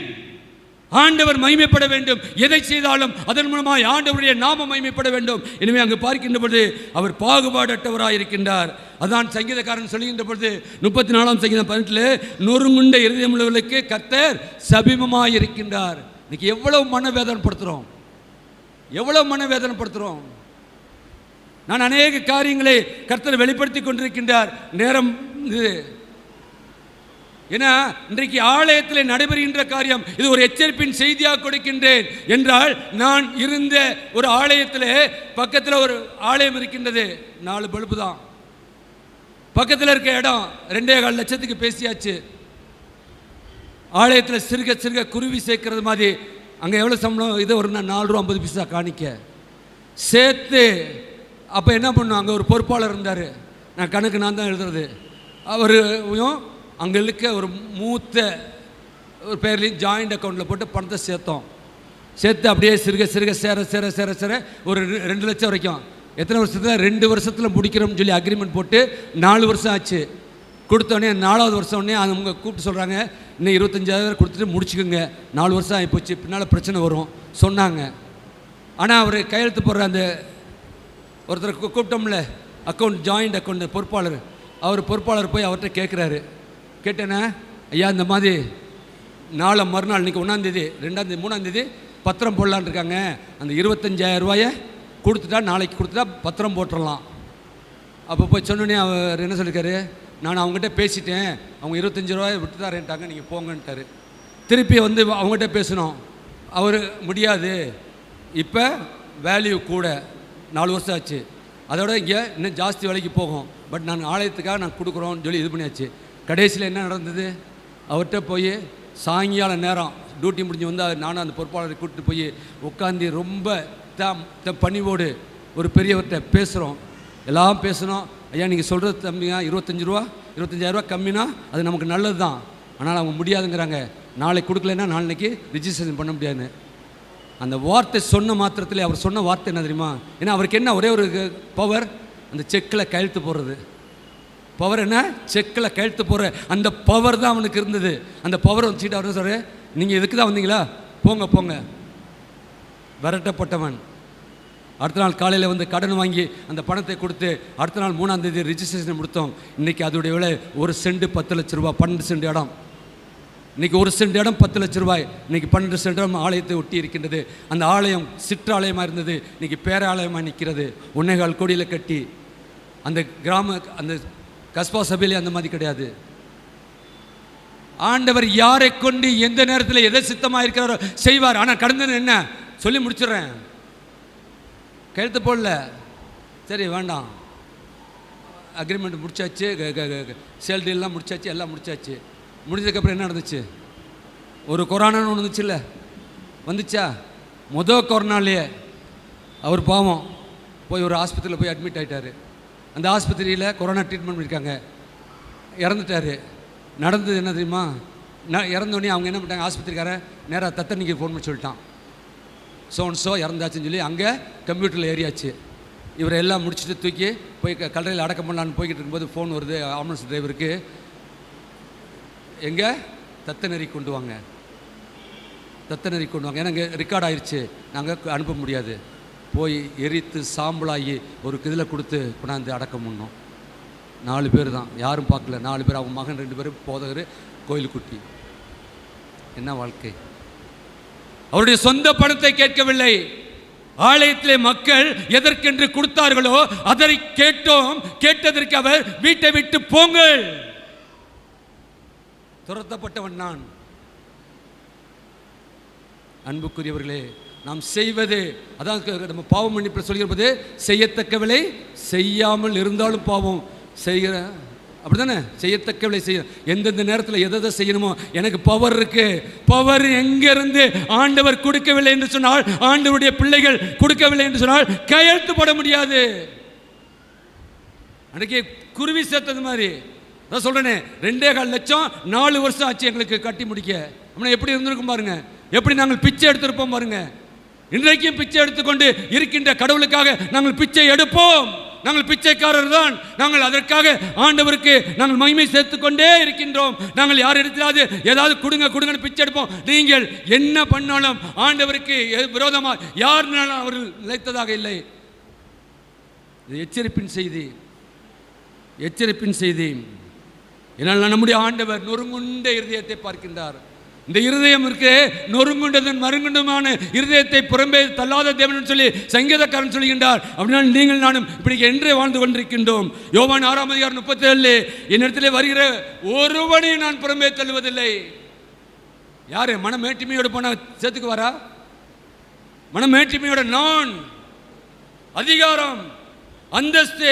ஆண்டவர் மகிமைப்பட வேண்டும். எதை செய்தாலும் அதன் மூலமாக ஆண்டவருடைய நாமம் மகிமைப்பட வேண்டும். எனவே அங்கு பார்க்கின்ற பொழுது அவர் பாகுபாடற்றவராக இருக்கின்றார். அதான் சங்கீதக்காரன் சொல்லுகின்ற பொழுது 34ஆம் சங்கீதம் 18 நொறுங்குண்ட இருதயமுள்ளவர்களுக்கு கர்த்தர் சமீபமாக இருக்கின்றார். இன்னைக்கு எவ்வளவு மனவேதனைப்படுத்துகிறோம், எவ்வளவு மனவேதனைப்படுத்துகிறோம். நான் அநேக காரியங்களை கர்த்தர் வெளிப்படுத்தி கொண்டிருக்கின்றார். நேரம் இது ஏன்னா இன்றைக்கு ஆலயத்தில் நடைபெறுகின்ற காரியம் இது ஒரு எச்சரிப்பின் செய்தியாக கொடுக்கின்றேன் என்றால், நான் இருந்த ஒரு ஆலயத்தில் பக்கத்தில் ஒரு ஆலயம் இருக்கின்றது. 4 பல்பு தான். பக்கத்தில் இருக்க இடம் 2.25 லட்சத்துக்கு பேசியாச்சு. ஆலயத்தில் சிறுக சிறுக குருவி சேர்க்கறது மாதிரி அங்கே எவ்வளோ சம்பளம்? இது ஒரு 4 ரூபா 50 பைசா காணிக்க சேர்த்து. அப்போ என்ன பண்ணோம்? அங்கே ஒரு பொறுப்பாளர் இருந்தார். நான் கணக்கு நான் தான் எழுதுறது. அவரையும் அங்கே இருக்க ஒரு மூத்த ஒரு பேர்லேயும் ஜாயிண்ட் அக்கௌண்ட்டில் போட்டு பணத்தை சேர்த்து அப்படியே சிறுக சிறுக சேர ஒரு 2 லட்சம் வரைக்கும். எத்தனை வருஷத்தில்? 2 வருஷத்தில் முடிக்கிறோம்னு சொல்லி அக்ரிமெண்ட் போட்டு 4 வருஷம் ஆச்சு. கொடுத்தோடனே 4வது வருஷம் உடனே அவங்க கூப்பிட்டு சொல்கிறாங்க, இன்னும் 25,000 கொடுத்துட்டு முடிச்சுக்கோங்க, 4 வருஷம் ஆகி போச்சு, பின்னால் பிரச்சனை வரும் சொன்னாங்க. ஆனால் அவர் கையெழுத்து போடுற அந்த ஒருத்தர் கூப்பிட்டோம்ல, அக்கௌண்ட் ஜாயிண்ட் அக்கௌண்ட் பொறுப்பாளர், பொறுப்பாளர் போய் அவர்கிட்ட கேட்குறாரு. கேட்டேன்னா, ஐயா இந்த மாதிரி நாளை மறுநாள் இன்றைக்கி 1ஆம் தேதி 2ஆம் தேதி 3ஆம் தேதி பத்திரம் போடலான் இருக்காங்க, அந்த 25,000 ரூபாயை கொடுத்துட்டா நாளைக்கு கொடுத்துட்டா பத்திரம் போட்டுடலாம். அப்போ போய் சொன்னோன்னே அவர் என்ன சொல்லியிருக்காரு, நான் அவங்ககிட்ட பேசிட்டேன், அவங்க 25 ரூபாயை விட்டு தரேன்ட்டாங்க, நீங்கள் போங்கன்ட்டார். திருப்பி வந்து அவங்ககிட்ட பேசணும், அவர் முடியாது, இப்போ வேல்யூ கூட 4 வருஷம் ஆச்சு, அதோட இங்கே இன்னும் ஜாஸ்தி விலைக்கு போகும், பட் நான் ஆலயத்துக்காக நான் கொடுக்குறோன்னு சொல்லி இது பண்ணியாச்சு. கடைசியில் என்ன நடந்தது, அவர்கிட்ட போய் சாயங்கால நேரம் டியூட்டி முடிஞ்சு வந்து நானும் அந்த பொறுப்பாளரை கூப்பிட்டு போய் உட்காந்து ரொம்ப பணிவோடு ஒரு பெரியவர்கிட்ட பேசுகிறோம். எல்லாம் பேசணும். ஐயா நீங்கள் சொல்கிறது தம்பிங்க 25,000 ரூபா கம்மினா அது நமக்கு நல்லது தான், ஆனால் அவங்க முடியாதுங்கிறாங்க, நாளைக்கு கொடுக்கலன்னா நாளைக்கு ரிஜிஸ்ட்ரேஷன் பண்ண முடியாதுன்னு. அந்த வார்த்தை சொன்ன மாத்திரத்தில் அவர் சொன்ன வார்த்தை என்ன தெரியுமா, ஏன்னா அவருக்கு என்ன ஒரே ஒரு பவர், அந்த செக்கில் கையெழுத்து போடுறது பவர். என்ன செக்கில் கையெழுத்து போடுற அந்த பவர் தான் அவனுக்கு இருந்தது. அந்த பவர் வச்சுக்கிட்டு அவர் சொல்கிறார், நீங்கள் இதுக்கு தான் வந்தீங்களா, போங்க போங்க. விரட்டப்பட்டவன் அடுத்த நாள் காலையில் வந்து கடன் வாங்கி அந்த பணத்தை கொடுத்து அடுத்த நாள் 3ஆம் தேதி ரிஜிஸ்ட்ரேஷன் முடித்தோம். இன்றைக்கி அதோடைய விலை 1 சென்ட் 10 லட்ச ரூபா, 12 சென்ட் இடம். இன்றைக்கி 1 சென்ட் இடம் 10 லட்ச ரூபாய். இன்றைக்கி 12 சென்ட் இடம் ஆலயத்தை ஒட்டி இருக்கின்றது. அந்த ஆலயம் சிற்றாலயமாக இருந்தது, இன்றைக்கி பேராலயமாக நிற்கிறது. 1.25 கோடியில் கட்டி. அந்த அந்த கஸ்பா சபையிலே அந்த மாதிரி கிடையாது. ஆண்டவர் யாரை கொண்டு எந்த நேரத்தில் எதை சித்தமாக இருக்கிறாரோ செய்வார். ஆனால் கடந்தது என்ன சொல்லி முடிச்சிடுறேன், கையெழுத்து போடல, சரி வேண்டாம், அக்ரிமெண்ட் முடிச்சாச்சு, சேல் டீல்லாம் முடிச்சாச்சு, எல்லாம் முடிச்சாச்சு. முடிஞ்சதுக்கப்புறம் என்ன நடந்துச்சு, ஒரு கொரோனான்னு ஒன்று வந்துச்சு இல்லை, வந்துச்சா? கொரோனாலேயே அவர் பாவம் போய் ஒரு ஆஸ்பத்திரியில் போய் அட்மிட் ஆகிட்டார். அந்த ஆஸ்பத்திரியில் கொரோனா ட்ரீட்மெண்ட் பண்ணியிருக்காங்க, இறந்துட்டார். நடந்தது என்ன தெரியுமா, இறந்தோடனே அவங்க என்ன பண்ணிட்டாங்க, ஆஸ்பத்திரிக்காரன் நேராக தத்தனிக்கு ஃபோன் பண்ணி சொல்லிட்டான், ஸோ இறந்தாச்சுன்னு சொல்லி அங்கே கம்ப்யூட்டரில் ஏறியாச்சு. இவரை எல்லாம் முடிச்சுட்டு தூக்கி போய் கல்லறையில் அடக்கம் பண்ணலான்னு போய்கிட்டு இருக்கும்போது ஃபோன் வருது ஆம்புலன்ஸ் டிரைவருக்கு, எங்கே தத்தநெறி கொண்டு வாங்க, தத்தநெறி கொண்டு வாங்க, ஏன்னா இங்கே ரெக்கார்ட் ஆயிடுச்சு, நாங்கள் அனுப்ப முடியாது. போய் எரித்து சாம்பலாகி ஒரு இதில் கொடுத்து கொண்டாந்து அடக்கம் பண்ணோம். 4 பேர் தான், யாரும் பார்க்கல. 4 பேர், அவங்க மகன் 2 பேர், போதகர், கோயிலுக்குட்டி. என்ன வாழ்க்கை! அவருடைய சொந்த பணத்தை கேட்கவில்லை. ஆலயத்திலே மக்கள் எதற்கென்று கொடுத்தார்களோ அதை கேட்டோம். கேட்டதற்கு அவர் வீட்டை விட்டு போங்கள், துரத்தப்பட்டவன் நான். அன்புக்குரியவர்களே, நாம் செய்வது அதான் நம்ம பாவம் மன்னிப்பு சொல்கிறது, செய்யத்தக்கவில்லை செய்யாமல் இருந்தாலும் பாவம் செய்கிற, அப்படி தானே? செய்யத்தக்கவில்லை செய்ய, எந்தெந்த நேரத்தில் எதை செய்யணுமோ. எனக்கு பவர் இருக்கு. பவர் எங்கிருந்து ஆண்டவர் கொடுக்கவில்லை என்று சொன்னால், ஆண்டவருடைய பிள்ளைகள் கொடுக்கவில்லை என்று சொன்னால் கையெழுத்து போட முடியாது. அன்றைக்கி குருவி சேர்த்தது மாதிரி தான் சொல்றேனே, 2.25 லட்சம் 4 வருஷம் ஆச்சு எங்களுக்கு கட்டி முடிக்க. அப்படின்னா எப்படி இருந்திருக்கும் பாருங்க, எப்படி நாங்கள் பிச்சை எடுத்திருப்போம் பாருங்க. இன்றைக்கும் பிச்சை எடுத்துக்கொண்டு இருக்கின்ற கடவுளுக்காக நாங்கள் பிச்சை எடுப்போம். நாங்கள் பிச்சைக்காரர் தான். நாங்கள் அதற்காக ஆண்டவருக்கு நாங்கள் மகிமை சேர்த்து கொண்டே இருக்கின்றோம். நாங்கள் யார் இடத்திலாவது ஏதாவது கொடுங்கன்னு பிச்சை எடுப்போம். நீங்கள் என்ன பண்ணாலும் ஆண்டவருக்கு விரோதமாக யாருனாலும் அவர்கள் நிலைத்ததாக இல்லை. இது எச்சரிப்பின் செய்தி, எச்சரிப்பின் செய்தி. என்னால் நம்முடைய ஆண்டவர் நொறுங்குண்ட இருதயத்தை பார்க்கின்றார். இந்த இருதயம் இருக்கு, நொறுங்குண்டதன் மறுங்குண்டமான இருதயத்தை புறம்பே தள்ளாத தேவன் சொல்லி சங்கீதக்காரன் சொல்கின்றார். அப்படின்னா நீங்கள் நானும் இப்படி என்றே வாழ்ந்து கொண்டிருக்கின்றோம். யோவான் 6:37 என்னிடத்திலே வருகிற ஒருவனையும் நான் புறம்பே தள்ளுவதில்லை. யாரு மனமேட்டிமையோடு போன சேர்த்துக்கு வரா? மனமேட்டிமையோட நான் அதிகாரம் அந்தஸ்து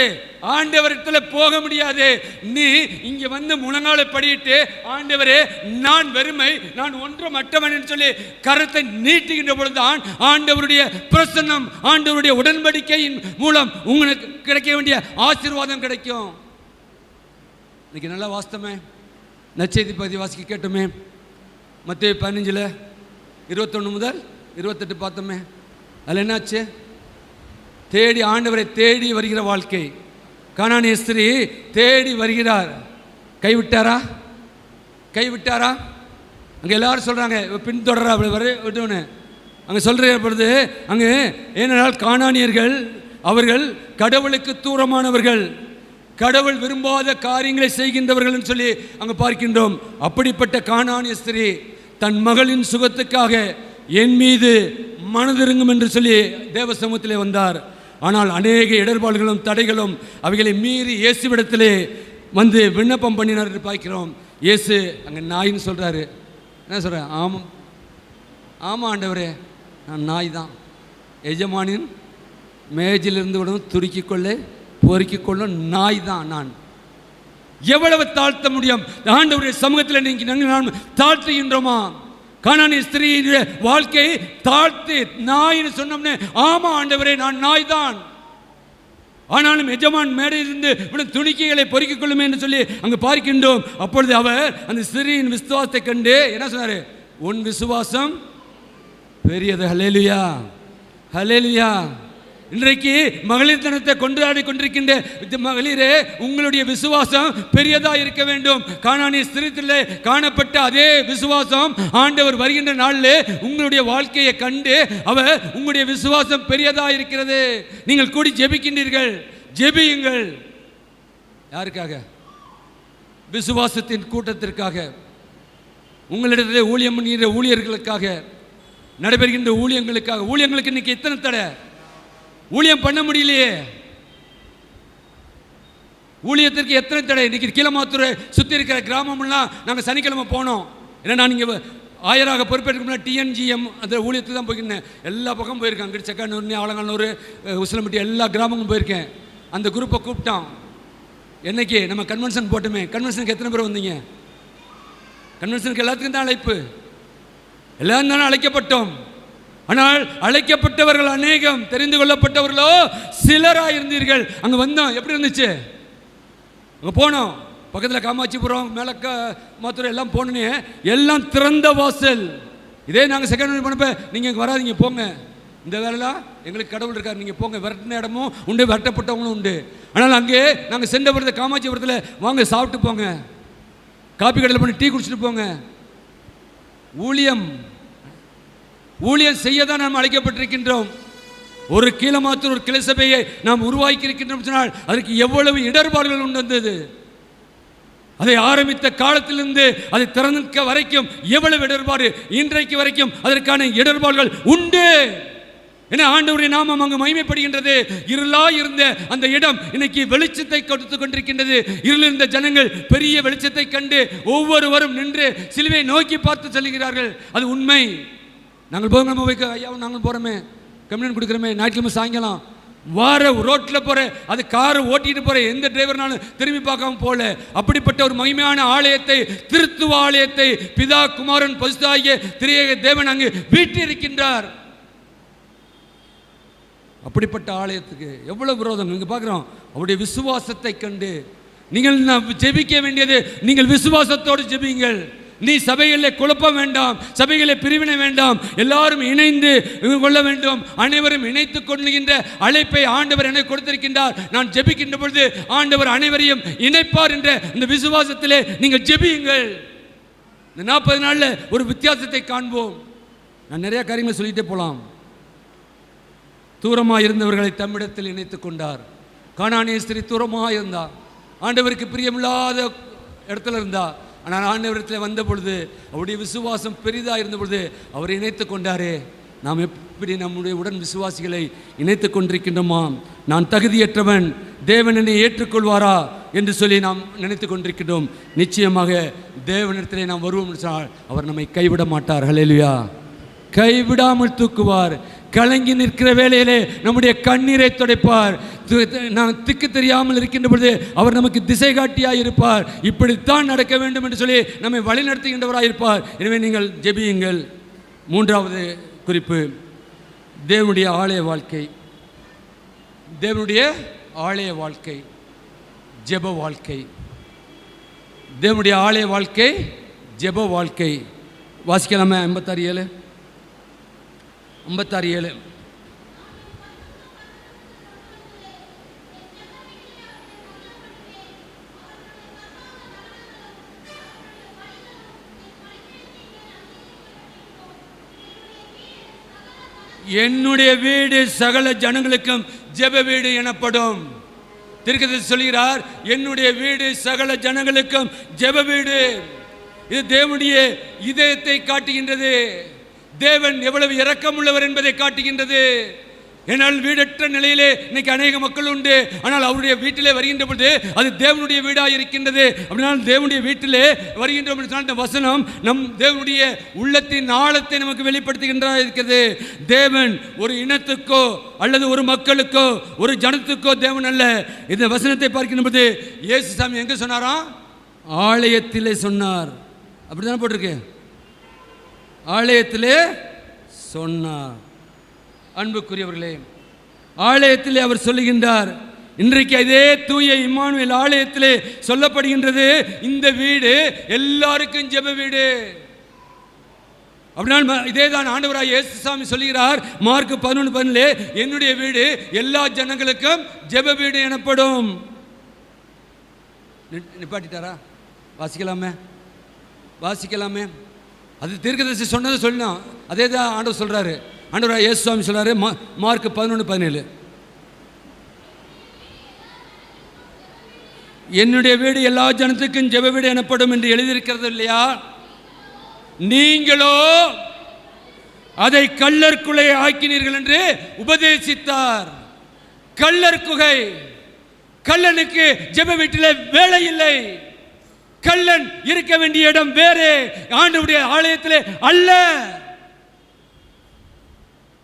ஆண்டவரத்தில் போக முடியாது. நீ இங்க வந்து முழங்காலை படியிட்டு ஆண்டவரே நான் வெறுமை, நான் ஒன்றுமற்றவன் என்று சொல்லி கரத்தை நீட்டுகின்ற பொழுதுதான் ஆண்டவருடைய பிரசன்னம், ஆண்டவருடைய உடன்படிக்கையின் மூலம் உங்களுக்கு கிடைக்க வேண்டிய ஆசீர்வாதம் கிடைக்கும். இன்னைக்கு நல்லா வாஸ்தமே, நற்செய்தி பகுதி வாசிக்க கேட்டோமே, மத்தேயு 15 21 முதல் 28 பார்த்தோமே. அதில் என்னாச்சு? தேடி ஆண்டவரை தேடி வருகிற வாழ்க்கை. கானானிய ஸ்திரீ தேடி வருகிறார். கைவிட்டாரா? கைவிட்டாரா? அங்கே எல்லாரும் சொல்கிறாங்க பின்தொடரா விட்டுன்னு அங்கே சொல்கிற பொழுது அங்கே ஏனென்றால் கானானியர்கள் அவர்கள் கடவுளுக்கு தூரமானவர்கள், கடவுள் விரும்பாத காரியங்களை செய்கின்றவர்கள் என்று சொல்லி அங்கு பார்க்கின்றோம். அப்படிப்பட்ட கானானிய ஸ்திரீ தன் மகளின் சுகத்துக்காக என் மீது மனதிருங்கும் என்று சொல்லி தேவ சமூகத்திலே வந்தார். ஆனால் அநேக இடர்பாடுகளும் தடைகளும் அவைகளை மீறி இயேசுவிடத்திலே வந்து விண்ணப்பம் பண்ணினார் என்று பார்க்கிறோம். இயேசு அங்கே நாயின்னு சொல்கிறாரு. என்ன சொல்கிறேன்? ஆமாம் ஆமாம் ஆண்டவரே, நான் நாய் தான். எஜமானின் மேஜிலிருந்து விடவும் துருக்கிக்கொள்ளே பொறுக்கிக் கொள்ளும் நாய் தான் நான். எவ்வளவு தாழ்த்த முடியும்? ஆண்டவருடைய சமூகத்தில் நீங்கள் நாம் தாழ்த்துகின்றோமா? கானானிய ஸ்திரீயுடைய வாழ்க்கை தாழ்த்து நாயின்னு சொன்னோம்னே, ஆமா ஆண்டவரே நான் நாய் தான், ஆனாலும் எஜமான் மேடையிலிருந்து துணிக்கைகளை பொறுக்கிக் கொள்ளுமே என்று சொல்லி அங்கு பார்க்கின்றோம். அப்பொழுது அவர் அந்த ஸ்திரீயின் விசுவாசத்தை கண்டு என்ன சொன்னார்? உன் விசுவாசம் பெரியது. ஹல்லேலூயா, ஹல்லேலூயா. இன்றைக்கு மகளிர் தினத்தை கொண்டாடி கொண்டிருக்கின்ற மகளிரே, உங்களுடைய விசுவாசம் பெரியதாக இருக்க வேண்டும். கானானிய ஸ்திரீயிலே காணப்பட்ட அதே விசுவாசம் ஆண்டவர் வருகின்ற நாளிலே உங்களுடைய வாழ்க்கையை கண்டு அவர் உங்களுடைய விசுவாசம் பெரியதாக இருக்கிறது. நீங்கள் கூடி ஜெபிக்கின்றீர்கள், ஜெபியுங்கள். யாருக்காக? விசுவாசத்தின் கூட்டத்திற்காக, உங்களிடத்திலே ஊழியம் பண்ணுகின்ற ஊழியர்களுக்காக, நடைபெறுகின்ற ஊழியங்களுக்காக. ஊழியங்களுக்கு இன்னைக்கு எத்தனை தடை? ஊழியம் பண்ண முடியலையே. ஊழியத்திற்கு எத்தனை தடை? இன்னைக்கு கீழமாத்தூரை சுற்றி இருக்கிற கிராமம்லாம் நாங்கள் சனிக்கிழமை போனோம். ஏன்னா நான் இங்கே ஆயராக பொறுப்பேற்க முன்னாடி டிஎன்ஜிஎம் அந்த ஊழியத்துக்கு தான் போயிருந்தேன். எல்லா பக்கம் போயிருக்கேன். அங்கிட்டு செக்கானூர், ஆலங்கானூர், உசிலம்பட்டி எல்லா கிராமங்களும் போயிருக்கேன். அந்த குரூப்பை கூப்பிட்டான். என்னைக்கு நம்ம கன்வென்ஷன் போட்டுமே, கன்வென்ஷனுக்கு எத்தனை பேர் வந்தீங்க? கன்வென்ஷனுக்கு எல்லாத்துக்கும் தான் அழைப்பு, எல்லாரும் தானே அழைக்கப்பட்டோம். ஆனால் அழைக்கப்பட்டவர்கள் அநேகம், தெரிந்து கொள்ளப்பட்டவர்களோ சிலராக இருந்தீர்கள். அங்கே வந்தோம். எப்படி இருந்துச்சு? அங்கே போனோம், பக்கத்தில் காமாட்சிபுரம், மேலக்க மாத்தூர் எல்லாம் போனோன்னே எல்லாம் திறந்த வாசல். இதே நாங்கள் செகண்ட் பண்ணப்போ நீங்கள் இங்கே வராதிங்க, போங்க, இந்த வேலைலாம் எங்களுக்கு கடவுள் இருக்கார், நீங்கள் போங்க. விரட்டின இடமும் உண்டு, விரட்டப்பட்டவங்களும் உண்டு. ஆனால் அங்கே நாங்கள் சென்ற பொழுது காமாட்சிபுரத்தில் வாங்க சாப்பிட்டு போங்க, காப்பி கடையில் பண்ணி டீ குடிச்சிட்டு போங்க. ஊழியம் செய்ய தான் நாம் அழைக்கப்பட்டிருக்கின்றோம். ஒரு கீழமாத்தூர் ஒரு கிளை சபையை நாம் உருவாக்கி இருக்கின்றோம் சொன்னால் அதற்கு எவ்வளவு இடர்பாடுகள் உண்டு வந்தது. அதை ஆரம்பித்த காலத்திலிருந்து அதை திறக்க வரைக்கும் எவ்வளவு இடர்பாடு, இன்றைக்கு வரைக்கும் அதற்கான இடர்பாடுகள் உண்டு. ஏன்னா ஆண்டவருடைய நாமம் அங்கு மகிமைப்படுகின்றது. இருளா இருந்த அந்த இடம் இன்னைக்கு வெளிச்சத்தை கொடுத்து கொண்டிருக்கின்றது. இருளில் இருந்த ஜனங்கள் பெரிய வெளிச்சத்தை கண்டு ஒவ்வொருவரும் நின்று சிலுவையை நோக்கி பார்த்து செல்கிறார்கள். அது உண்மை. நாங்கள் போங்க வைக்க ஐயாவும் நாங்கள் போகிறோமே, கம்யூனியன் கொடுக்குறோமே, ஞாயிற்றுக்கிழமை சாயங்காலம் வார ரோட்டில் போகிற, அது காரை ஓட்டிட்டு போகிற எந்த டிரைவர்னாலும் திரும்பி பார்க்காம போல. அப்படிப்பட்ட ஒரு மகிமையான ஆலயத்தை, திருத்துவ ஆலயத்தை பிதா குமாரன் பரிசுத்தாகிய திரியேக தேவன் அங்கு வீற்றிருக்கின்றார். அப்படிப்பட்ட ஆலயத்துக்கு எவ்வளவு விரோதம் இங்கே பார்க்குறோம். அவருடைய விசுவாசத்தை கண்டு நீங்கள் ஜெபிக்க வேண்டியது, நீங்கள் விசுவாசத்தோடு ஜெபிங்கள். நீ சபைகளில் குழப்பம் வேண்டாம், சபைகளில் பிரிவினை வேண்டாம், எல்லாரும் இணைந்து கொள்ள வேண்டும். அனைவரும் இணைத்து கொள்கின்ற அழைப்பை ஆண்டவர் எனக்கு கொடுத்திருக்கின்றார். நான் ஜெபிக்கின்ற பொழுது ஆண்டவர் அனைவரையும் இணைப்பார் என்ற இந்த விசுவாசத்திலே நீங்கள் ஜெபியுங்கள். இந்த 40 நாளில் ஒரு வித்தியாசத்தை காண்போம். நான் நிறைய காரியங்களை சொல்லிட்டே போகலாம். தூரமாக இருந்தவர்களை தம்மிடத்தில் இணைத்துக் கொண்டார். கானானிய ஸ்திரீ தூரமாக இருந்தார், ஆண்டவருக்கு பிரியமில்லாத இடத்துல இருந்தார். ஆனால் ஆண்டவரத்தில் வந்த பொழுது அவருடைய விசுவாசம் பெரிதாக இருந்த பொழுது அவரை இணைத்து கொண்டாரே. நாம் எப்படி நம்முடைய உடன் விசுவாசிகளை இணைத்து கொண்டிருக்கின்றோமா? நான் தகுதியற்றவன், தேவன் என்னை ஏற்றுக்கொள்வாரா என்று சொல்லி நாம் நினைத்து கொண்டிருக்கின்றோம். நிச்சயமாக தேவனிடத்திலே நாம் வருவோம் என்றால் அவர் நம்மை கைவிட மாட்டார். ஹல்லேலூயா. கைவிடாமல் தூக்குவார். கலங்கி நிற்கிற வேளையிலே நம்முடைய கண்ணீரை துடைப்பார். நாம் திக்கு தெரியாமல் இருக்கின்ற பொழுது அவர் நமக்கு திசை காட்டியாக இருப்பார். இப்படித்தான் நடக்க வேண்டும் என்று சொல்லி நம்மை வழிநடத்துகின்றவராக இருப்பார். எனவே நீங்கள் ஜெபியுங்கள். 3வது குறிப்பு, தேவனுடைய ஆலய வாழ்க்கை. தேவனுடைய ஆலய வாழ்க்கை, ஜெப வாழ்க்கை. தேவனுடைய ஆலய வாழ்க்கை, ஜெப வாழ்க்கை. வாசிக்கலாமே 56:7. 56:7. என்னுடைய வீடு சகல ஜனங்களுக்கும் ஜெப வீடு எனப்படும். தீர்க்கதரிசி சொல்கிறார், என்னுடைய வீடு சகல ஜனங்களுக்கும் ஜெப வீடு. இது தேவனுடைய இதயத்தை காட்டுகின்றது. தேவன் எவ்வளவு இரக்கமுள்ளவர் என்பதை காட்டுகின்றது. ஏனால் வீடற்ற நிலையிலே இன்னைக்கு அநேக மக்கள் உண்டு. ஆனால் அவருடைய வீட்டிலே வருகின்ற பொழுது அது தேவனுடைய வீடாக இருக்கின்றது. அப்படினால் தேவனுடைய வீட்டிலே வருகின்ற இந்த வசனம் நம் தேவனுடைய உள்ளத்தின் ஆழத்தை நமக்கு வெளிப்படுத்துகின்றதா இருக்கிறது. தேவன் ஒரு இனத்துக்கோ அல்லது ஒரு மக்களுக்கோ ஒரு ஜனத்துக்கோ தேவன் அல்ல. இந்த வசனத்தை பார்க்கின்ற பொழுது இயேசு சாமி எங்க சொன்னாராம்? ஆலயத்திலே சொன்னார். அப்படிதான் போட்டிருக்கு, ஆலயத்திலே சொன்னார். அன்புக்குரியவர்களே, ஆலயத்திலே அவர் சொல்லுகின்றார். இன்றைக்கு அதே தூய இம்மானுவேல் ஆலயத்திலே சொல்லப்படுகின்றது, இந்த வீடு எல்லாருக்கும் ஜெப வீடு. அப்படின்னா இதே தான் ஆண்டவராய் இயேசு சாமி சொல்லுகிறார் மார்க் 11:14, என்னுடைய வீடு எல்லா ஜனங்களுக்கும் ஜெப வீடு எனப்படும். நிப்பாட்டிட்டாரா? வாசிக்கலாமே. அது தீர்க்கதரிசி சொன்னதை சொல்லணும். அதே தான் ஆண்டவர் சொல்றாரு. ஆண்டவராய் இயேசு சுவாமி சொல்றாரு மார்க் 11:17, என்னுடைய வீடு எல்லா ஜனத்துக்கும் ஜெப வீடு எனப்படும் என்று எழுதியிருக்கிறது இல்லையா? நீங்களோ அதை கள்ளர் குகை ஆக்கினீர்கள் என்று உபதேசித்தார். கள்ளர் குகை, கள்ளனுக்கு ஜெப வீட்டிலே வேலை இல்லை. கள்ளன் இருக்க வேண்டிய இடம் வேறு, ஆண்டவருடைய ஆலயத்திலே அல்ல.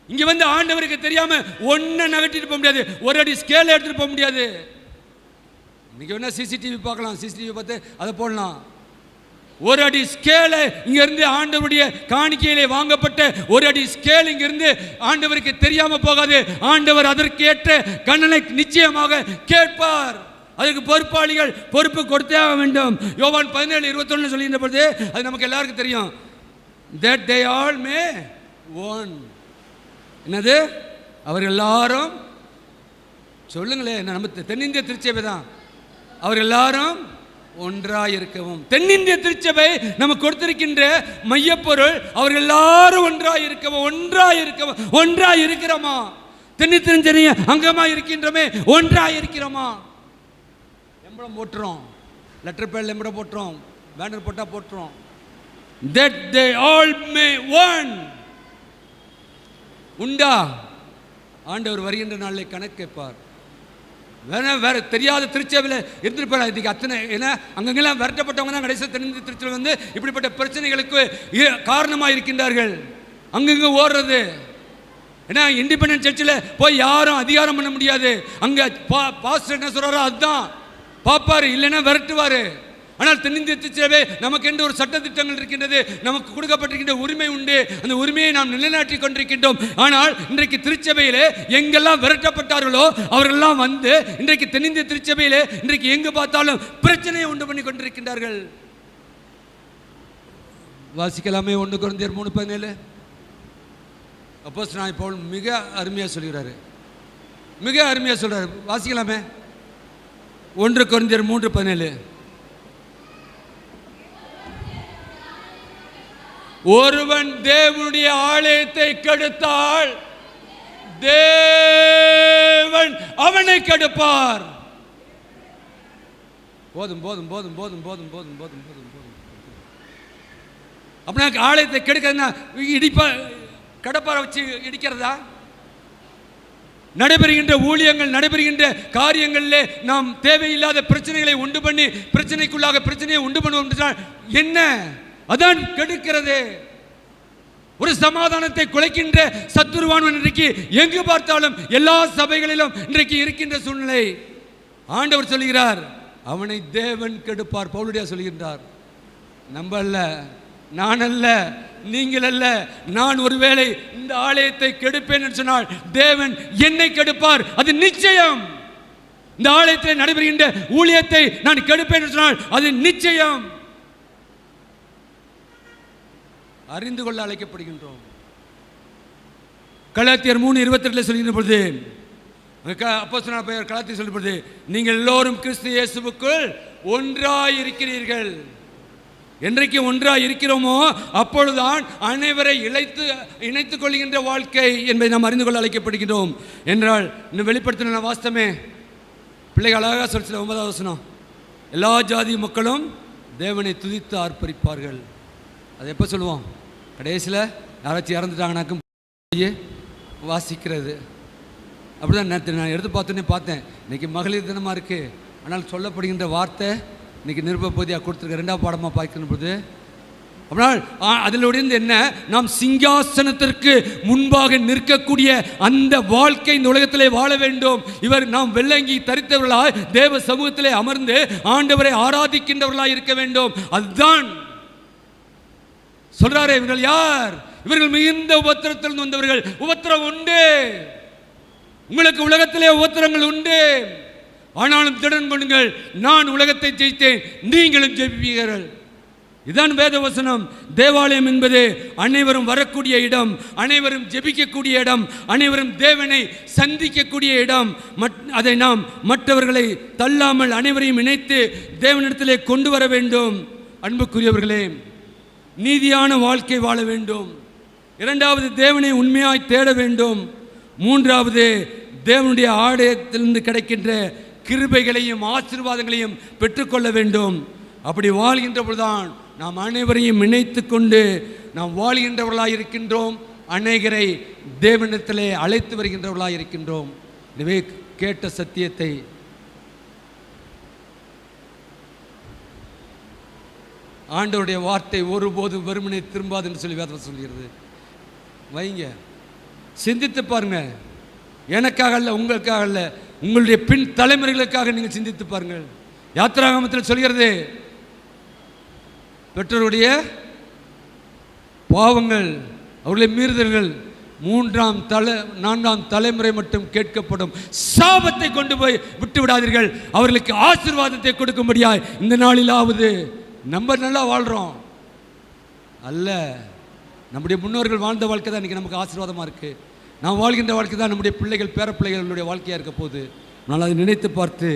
இங்க வந்து ஆண்டவருக்கு தெரியாம ஒன்ன நகட்டிட்டு போக முடியாது, ஒரு அடி ஸ்கேல் எடுத்துட்டு போக முடியாது. இன்னைக்கு வேணா சிசிடிவி பார்க்கலாம், சிசிடிவி பார்த்து அதை போடலாம். ஒரு அடி ஸ்கேல இங்க இருந்து ஆண்டவருடைய காணிக்கையிலே வாங்கப்பட்ட ஒரு அடி ஸ்கேல் இங்க இருந்து ஆண்டவருக்கு தெரியாம போகாது. ஆண்டவர் அதற்கு ஏற்ற கண்ணனை நிச்சயமாக கேட்பார். அதுக்கு பொறுப்பாளிகள் பொறுப்பு கொடுத்தே ஆக வேண்டும். யோவான் 17:21 சொல்லுகின்ற பொழுது அது நமக்கு எல்லாருக்கும் தெரியும். that they all may one. என்னது? அவர் எல்லாரும், சொல்லுங்களேன், நம்ம தென்னிந்திய திருச்சபை தான், அவர் எல்லாரும் ஒன்றாய் இருக்கவும். தென்னிந்திய திருச்சபை நமக்கு கொடுத்திருக்கின்ற மையப்பொருள் அவர்கள் எல்லாரும் ஒன்றாய் இருக்கவும். ஒன்றாய் இருக்கிறோமா? தென்னித்திருஞ்சனிய அங்கமா இருக்கின்றமே, ஒன்றாய் இருக்கிறோமா? எம்பளம் போட்டுறோம், லெட்டர் பேட்ல எம்பளம் போட்டுறோம், பேனர் போட்டா போட்டுறோம். that they all may one. உண்டா? ஆண்டவர் வருகின்ற நாளில் கணக்கு கேட்பார். வேற தெரியாத திருச்சபையில் இருந்துருப்பார். இதுக்கு அத்தனை ஏன்னா அங்கெல்லாம் விரட்டப்பட்டவங்க தான் கடைசி தென்னிந்திய திருச்சபை வந்து இப்படிப்பட்ட பிரச்சனைகளுக்கு காரணமாக இருக்கின்றார்கள். அங்கங்க ஓடுறது. ஏன்னா இண்டிபெண்டன்ட் சர்ச்சில் போய் யாரும் அதிகாரம் பண்ண முடியாது. அங்கே பாஸ்டர் என்ன சொல்கிறாரோ அதுதான் பார்ப்பாரு, இல்லைன்னா விரட்டுவார். ஆனால் தென்னிந்திய திருச்சபை நமக்கு என்று ஒரு சட்ட திட்டங்கள் இருக்கின்றது, நமக்கு கொடுக்கப்பட்டிருக்கின்ற உரிமை உண்டு. அந்த உரிமையை நாம் நிலைநாட்டி கொண்டிருக்கின்றோம். ஆனால் இன்றைக்கு திருச்சபையிலே எங்கெல்லாம் விரட்டப்பட்டார்களோ அவர்களெல்லாம் வந்து இன்றைக்கு தென்னிந்திய திருச்சபையிலே இன்றைக்கு எங்கு பார்த்தாலும் பிரச்சனையை உண்டு பண்ணி கொண்டிருக்கின்றார்கள். வாசிக்கலாமே 1 கொரிந்தியர் 3:17. அப்போஸ்தலனாகிய பவுல் மிக அருமையாக சொல்கிறாரு, வாசிக்கலாமே 1 கொரிந்தியர் 3:17. ஒருவன் தேவனுடைய ஆலயத்தை கெடுத்தால் தேவன் அவனை கெடுப்பார். போதும். அப்படின்னா ஆலயத்தை கெடுக்கிறதுனா கடப்பார வச்சு இடிக்கிறதா? நடைபெறுகின்ற ஊழியங்கள், நடைபெறுகின்ற காரியங்களிலே நாம் தேவையில்லாத பிரச்சனைகளை உண்டு பண்ணி பிரச்சனைக்குள்ளாக பிரச்சனையை உண்டு பண்ணுவோம். என்ன அதான் கெடுக்கிறது. ஒரு சமாதானத்தை குலைக்கின்ற சத்துருவான் இன்றைக்கு எங்கு பார்த்தாலும் எல்லா சபைகளிலும் இன்றைக்கு இருக்கின்ற சூழ்நிலை. ஆண்டவர் சொல்கிறார் அவனை தேவன் கெடுப்பார். பவுலுடைய சொல்கின்றார், நம்ம அல்ல, நான் அல்ல, நீங்கள் அல்ல. நான் ஒருவேளை இந்த ஆலயத்தை கெடுப்பேன் என்று சொன்னால் தேவன் என்னை கெடுப்பார், அது நிச்சயம். இந்த ஆலயத்தில் நடைபெறுகின்ற ஊழியத்தை நான் கெடுப்பேன் என்று சொன்னால் அது நிச்சயம். அறிந்து கொள்ள அழைக்கப்படுகின்றோம். கலாத்தியர் 3:22 சொல்கின்ற பொழுது, அப்போஸ்தலனாகிய பவுல் கலாத்தியர் சொல்லும் பொழுது, நீங்கள் எல்லோரும் கிறிஸ்து இயேசுவுக்குள் ஒன்றாய் இருக்கிறீர்கள். என்றைக்கு ஒன்றாக இருக்கிறோமோ அப்பொழுதுதான் அனைவரை இணைத்துக் கொள்கின்ற வாழ்க்கை என்பதை நாம் அறிந்து கொள்ள அழைக்கப்படுகிறோம் என்றால் இன்னும் வெளிப்படுத்தின வாஸ்தமே பிள்ளைகள் அழகாக சொல்ல 9வது வசனம், எல்லா ஜாதி மக்களும் தேவனை துதித்து ஆர்ப்பரிப்பார்கள். அது எப்போ சொல்லுவோம்? கடைசியில் யாராச்சும் இறந்துட்டாங்கனாக்கும் வாசிக்கிறது. அப்படிதான் நேற்று நான் எடுத்து பார்த்தேன். இன்றைக்கி மகளிர் தினமாக இருக்குது, ஆனால் சொல்லப்படுகின்ற வார்த்தை இன்றைக்கி நிருப பகுதியாக கொடுத்துருக்க 2வது பாடமாக பார்க்கணும் போது அப்படினால் அதில் என்ன, நாம் சிங்காசனத்திற்கு முன்பாக நிற்கக்கூடிய அந்த வாழ்க்கை இந்த உலகத்திலே வாழ வேண்டும். இவர் நாம் வெள்ளங்கி தரித்தவர்களாய் தேவ சமூகத்திலே அமர்ந்து ஆண்டவரை ஆராதிக்கின்றவர்களாய் இருக்க வேண்டும். அதுதான் சொல்றாரு. இவர்கள் யார்? இவர்கள் மிகுந்த உபத்திரத்தில் வந்தவர்கள். உபத்திரம் உண்டு, உங்களுக்கு உலகத்திலே உபத்திரங்கள் உண்டு, ஆனாலும் திடன் கொள்ளுங்கள், நான் உலகத்தை ஜெயித்தேன், நீங்களும் ஜெயிப்பீர்கள். இதுதான் வேத வசனம். தேவாலயம் என்பது அனைவரும் வரக்கூடிய இடம், அனைவரும் ஜெபிக்கக்கூடிய இடம், அனைவரும் தேவனை சந்திக்கக்கூடிய இடம். அதை நாம் மற்றவர்களை தள்ளாமல் அனைவரையும் இணைத்து தேவனிடத்திலே கொண்டு வர வேண்டும். அன்புக்குரியவர்களே, நீதியான வாழ்க்கை வாழ வேண்டும். 2வது, தேவனை உண்மையாய் தேட வேண்டும். 3வது, தேவனுடைய ஆலயத்திலிருந்து கிடைக்கின்ற கிருபைகளையும் ஆசீர்வாதங்களையும் பெற்றுக்கொள்ள வேண்டும். அப்படி வாழ்கின்ற பொழுதுதான் நாம் அனைவரையும் இணைத்து கொண்டு நாம் வாழ்கின்றவர்களாக இருக்கின்றோம், அநேகரை தேவனிடத்திலே அழைத்து வருகின்றவர்களாக இருக்கின்றோம். எனவே கேட்ட சத்தியத்தை ஆண்டவருடைய வார்த்தை ஒருபோதும் வெறுமனே திரும்பாது என்று சொல்லி வேதம் சொல்கிறது. வைங்க, சிந்தித்து பாருங்க. எனக்காக அல்ல, உங்களுக்காக அல்ல, உங்களுடைய பின் தலைமுறைகளுக்காக நீங்கள் சிந்தித்து பாருங்கள். யாத்திராகமத்தில் சொல்கிறது, பெற்றோருடைய பாவங்கள், அவருடைய மீறுதல்கள் 3ஆம் 4ஆம் தலைமுறை மட்டும் கேட்கப்படும். சாபத்தை கொண்டு போய் விட்டு விடாதீர்கள், அவர்களுக்கு ஆசீர்வாதத்தை கொடுக்கும்படியாய் இந்த நாளிலாவது. நம்ம நல்லா வாழ்கிறோம் அல்ல, நம்முடைய முன்னோர்கள் வாழ்ந்த வாழ்க்கை தான் இன்றைக்கி நமக்கு ஆசீர்வாதமாக இருக்குது. நாம் வாழ்கின்ற வாழ்க்கை தான் நம்முடைய பிள்ளைகள் பேரப்பிள்ளைகளுடைய வாழ்க்கையாக இருக்க போகுது. ஆனால் அதை நினைத்து பார்த்து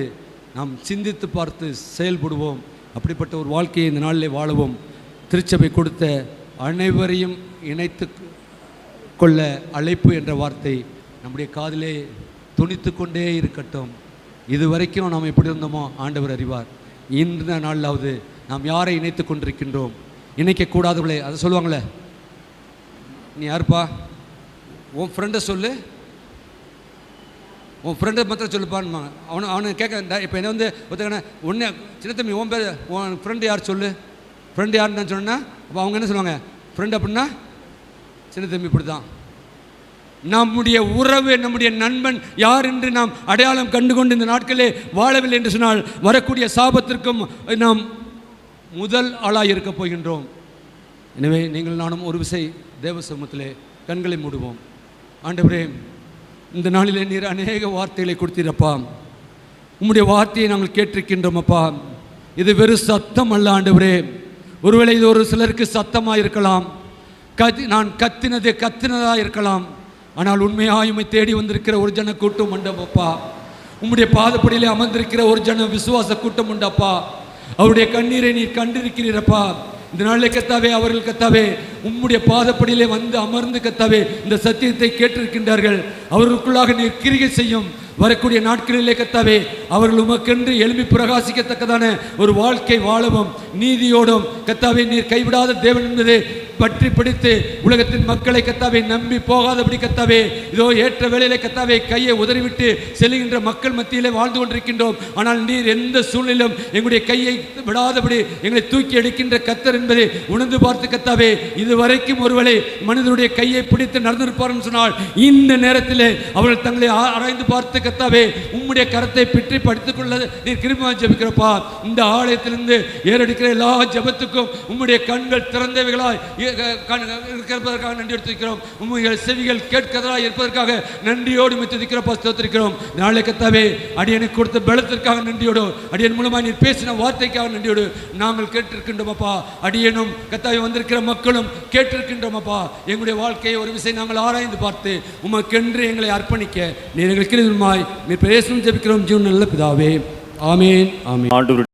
நாம் சிந்தித்து பார்த்து செயல்படுவோம். அப்படிப்பட்ட ஒரு வாழ்க்கையை இந்த நாளில் வாழவும். திருச்சபை கொடுத்த அனைவரையும் இணைத்து கொள்ள அழைப்பு என்ற வார்த்தை நம்முடைய காதிலே துணித்து கொண்டே இருக்கட்டும். இது வரைக்கும் நாம் எப்படி இருந்தோமோ ஆண்டவர் அறிவார். இந்த நாளிலாவது நாம் யாரை இணைத்து கொண்டிருக்கின்றோம்? இணைக்கக்கூடாதவர்களே, அதை சொல்லுவாங்களே, நீ யாருப்பா, உன் ஃப்ரெண்டை சொல்லு, உன் ஃப்ரெண்டை மாத்திரம் சொல்லுப்பான்னு அவனை கேட்க. இப்போ என்ன ஒருத்தங்க ஒன்று சின்ன தம்பி, உன் பேர், உன் ஃப்ரெண்டு யார் சொல்லு, ஃப்ரெண்டு யாருன்னு நான் சொன்னேன்னா அப்போ அவங்க என்ன சொல்லுவாங்க? ஃப்ரெண்டு அப்படின்னா சின்ன தம்பி. இப்படி தான் நம்முடைய உறவு, நம்முடைய நண்பன் யார் என்று நாம் அடையாளம் கண்டுகொண்டு இந்த நாட்களே வாழவில்லை என்று சொன்னால் வரக்கூடிய சாபத்திற்கும் நாம் முதல் ஆளாக இருக்க போகின்றோம். எனவே நீங்கள் நானும் ஒரு விசை தேவ சமூகத்திலே கண்களை மூடுவோம். ஆண்டவரே, இந்த நாளிலே நீர் அநேக வார்த்தைகளை கொடுத்தீரப்பா. உம்முடைய வார்த்தையை நாங்கள் கேட்டிருக்கின்றோம் அப்பா. இது வெறும் சத்தம் அல்ல ஆண்டவரே. ஒருவேளை இது ஒரு சிலருக்கு சத்தமாக இருக்கலாம், நான் கத்தினதாக இருக்கலாம். ஆனால் உண்மையாக உம்மை தேடி வந்திருக்கிற ஒரு ஜன கூட்டம் உண்டப்பா. உம்முடைய பாதப்படியிலே அமர்ந்திருக்கிற ஒரு ஜன விசுவாச கூட்டம் உண்டப்பா. அவருடைய கண்ணீரை நீர் கண்டிருக்கிறீரப்பா. இந்த நாளில் கத்தாவே, அவர்கள் கத்தாவே உம்முடைய பாதப்படியிலே வந்து அமர்ந்து கத்தாவே இந்த சத்தியத்தை கேட்டிருக்கின்றார்கள். அவர்களுக்குள்ளாக நீர் கிரிகை செய்யும். வரக்கூடிய நாட்களிலே கத்தாவே அவர்கள் உமக்கென்று எழுப்பி பிரகாசிக்கத்தக்கதான ஒரு வாழ்க்கை வாழவும், நீதியோடும் கத்தாவே நீர் கைவிடாத தேவன் என்பதை பற்றி பிடித்து உலகத்தின் மக்களை கத்தாவே நம்பி போகாதபடி கத்தாவே இதோ ஏற்ற வேளையிலே கத்தாவே கையை உதறிவிட்டு செல்கின்ற மக்கள் மத்தியிலே வாழ்ந்து கொண்டிருக்கின்றோம். ஆனால் நீர் எந்த சூழ்நிலையிலும் எங்களுடைய கையை விடாதபடி எங்களை தூக்கி எடுக்கின்ற கத்தர் என்பதை உணர்ந்து பார்த்து கத்தாவே இதுவரைக்கும் ஒருவேளை மனிதனுடைய கையை பிடித்து நடந்திருப்பார்னு சொன்னால் இந்த நேரத்திலே அவர்கள் தங்களை ஆராய்ந்து பார்த்து கத்தாவே உம்முடைய கரத்தை பிற்றி படித்துக் கொள்ள நீர் கிருபையாய் ஜெபிக்கிறப்பா. இந்த ஆலயத்திலிருந்து ஏறெடுக்கிற எல்லா ஜெபத்துக்கும் உம்முடைய கண்கள் திறந்தவைகளாய் இருக்கிறதற்காக நன்றி எடுத்திருக்கிறோம். உம்முடைய செவிகள் கேட்கிறதாய் இருப்பதற்காக நன்றியோடு மித்திருக்கிறப்பா, ஸ்தோத்திரிக்கிறோம். நாளை கத்தாவே அடியனுக்கு கொடுத்த பலத்திற்காக நன்றியோடு, அடியன் மூலமாக நீர் பேசின வார்த்தைக்காக நன்றியோடு நாங்கள் கேட்டிருக்கின்றோம் அப்பா. அடியனும் கத்தாவே வந்திருக்கிற மக்களும் கேட்டிருக்கின்றோம் அப்பா. எங்களுடைய வாழ்க்கையை ஒரு விஷயம் நாங்கள் ஆராய்ந்து பார்த்து உமக்கென்று எங்களை அர்ப்பணிக்க நீர் எங்களுக்கு நீர் பேசும் ஜெபிக்கிறோம் ஜீவன் நல்ல பிதாவே. ஆமேன், ஆமேன்.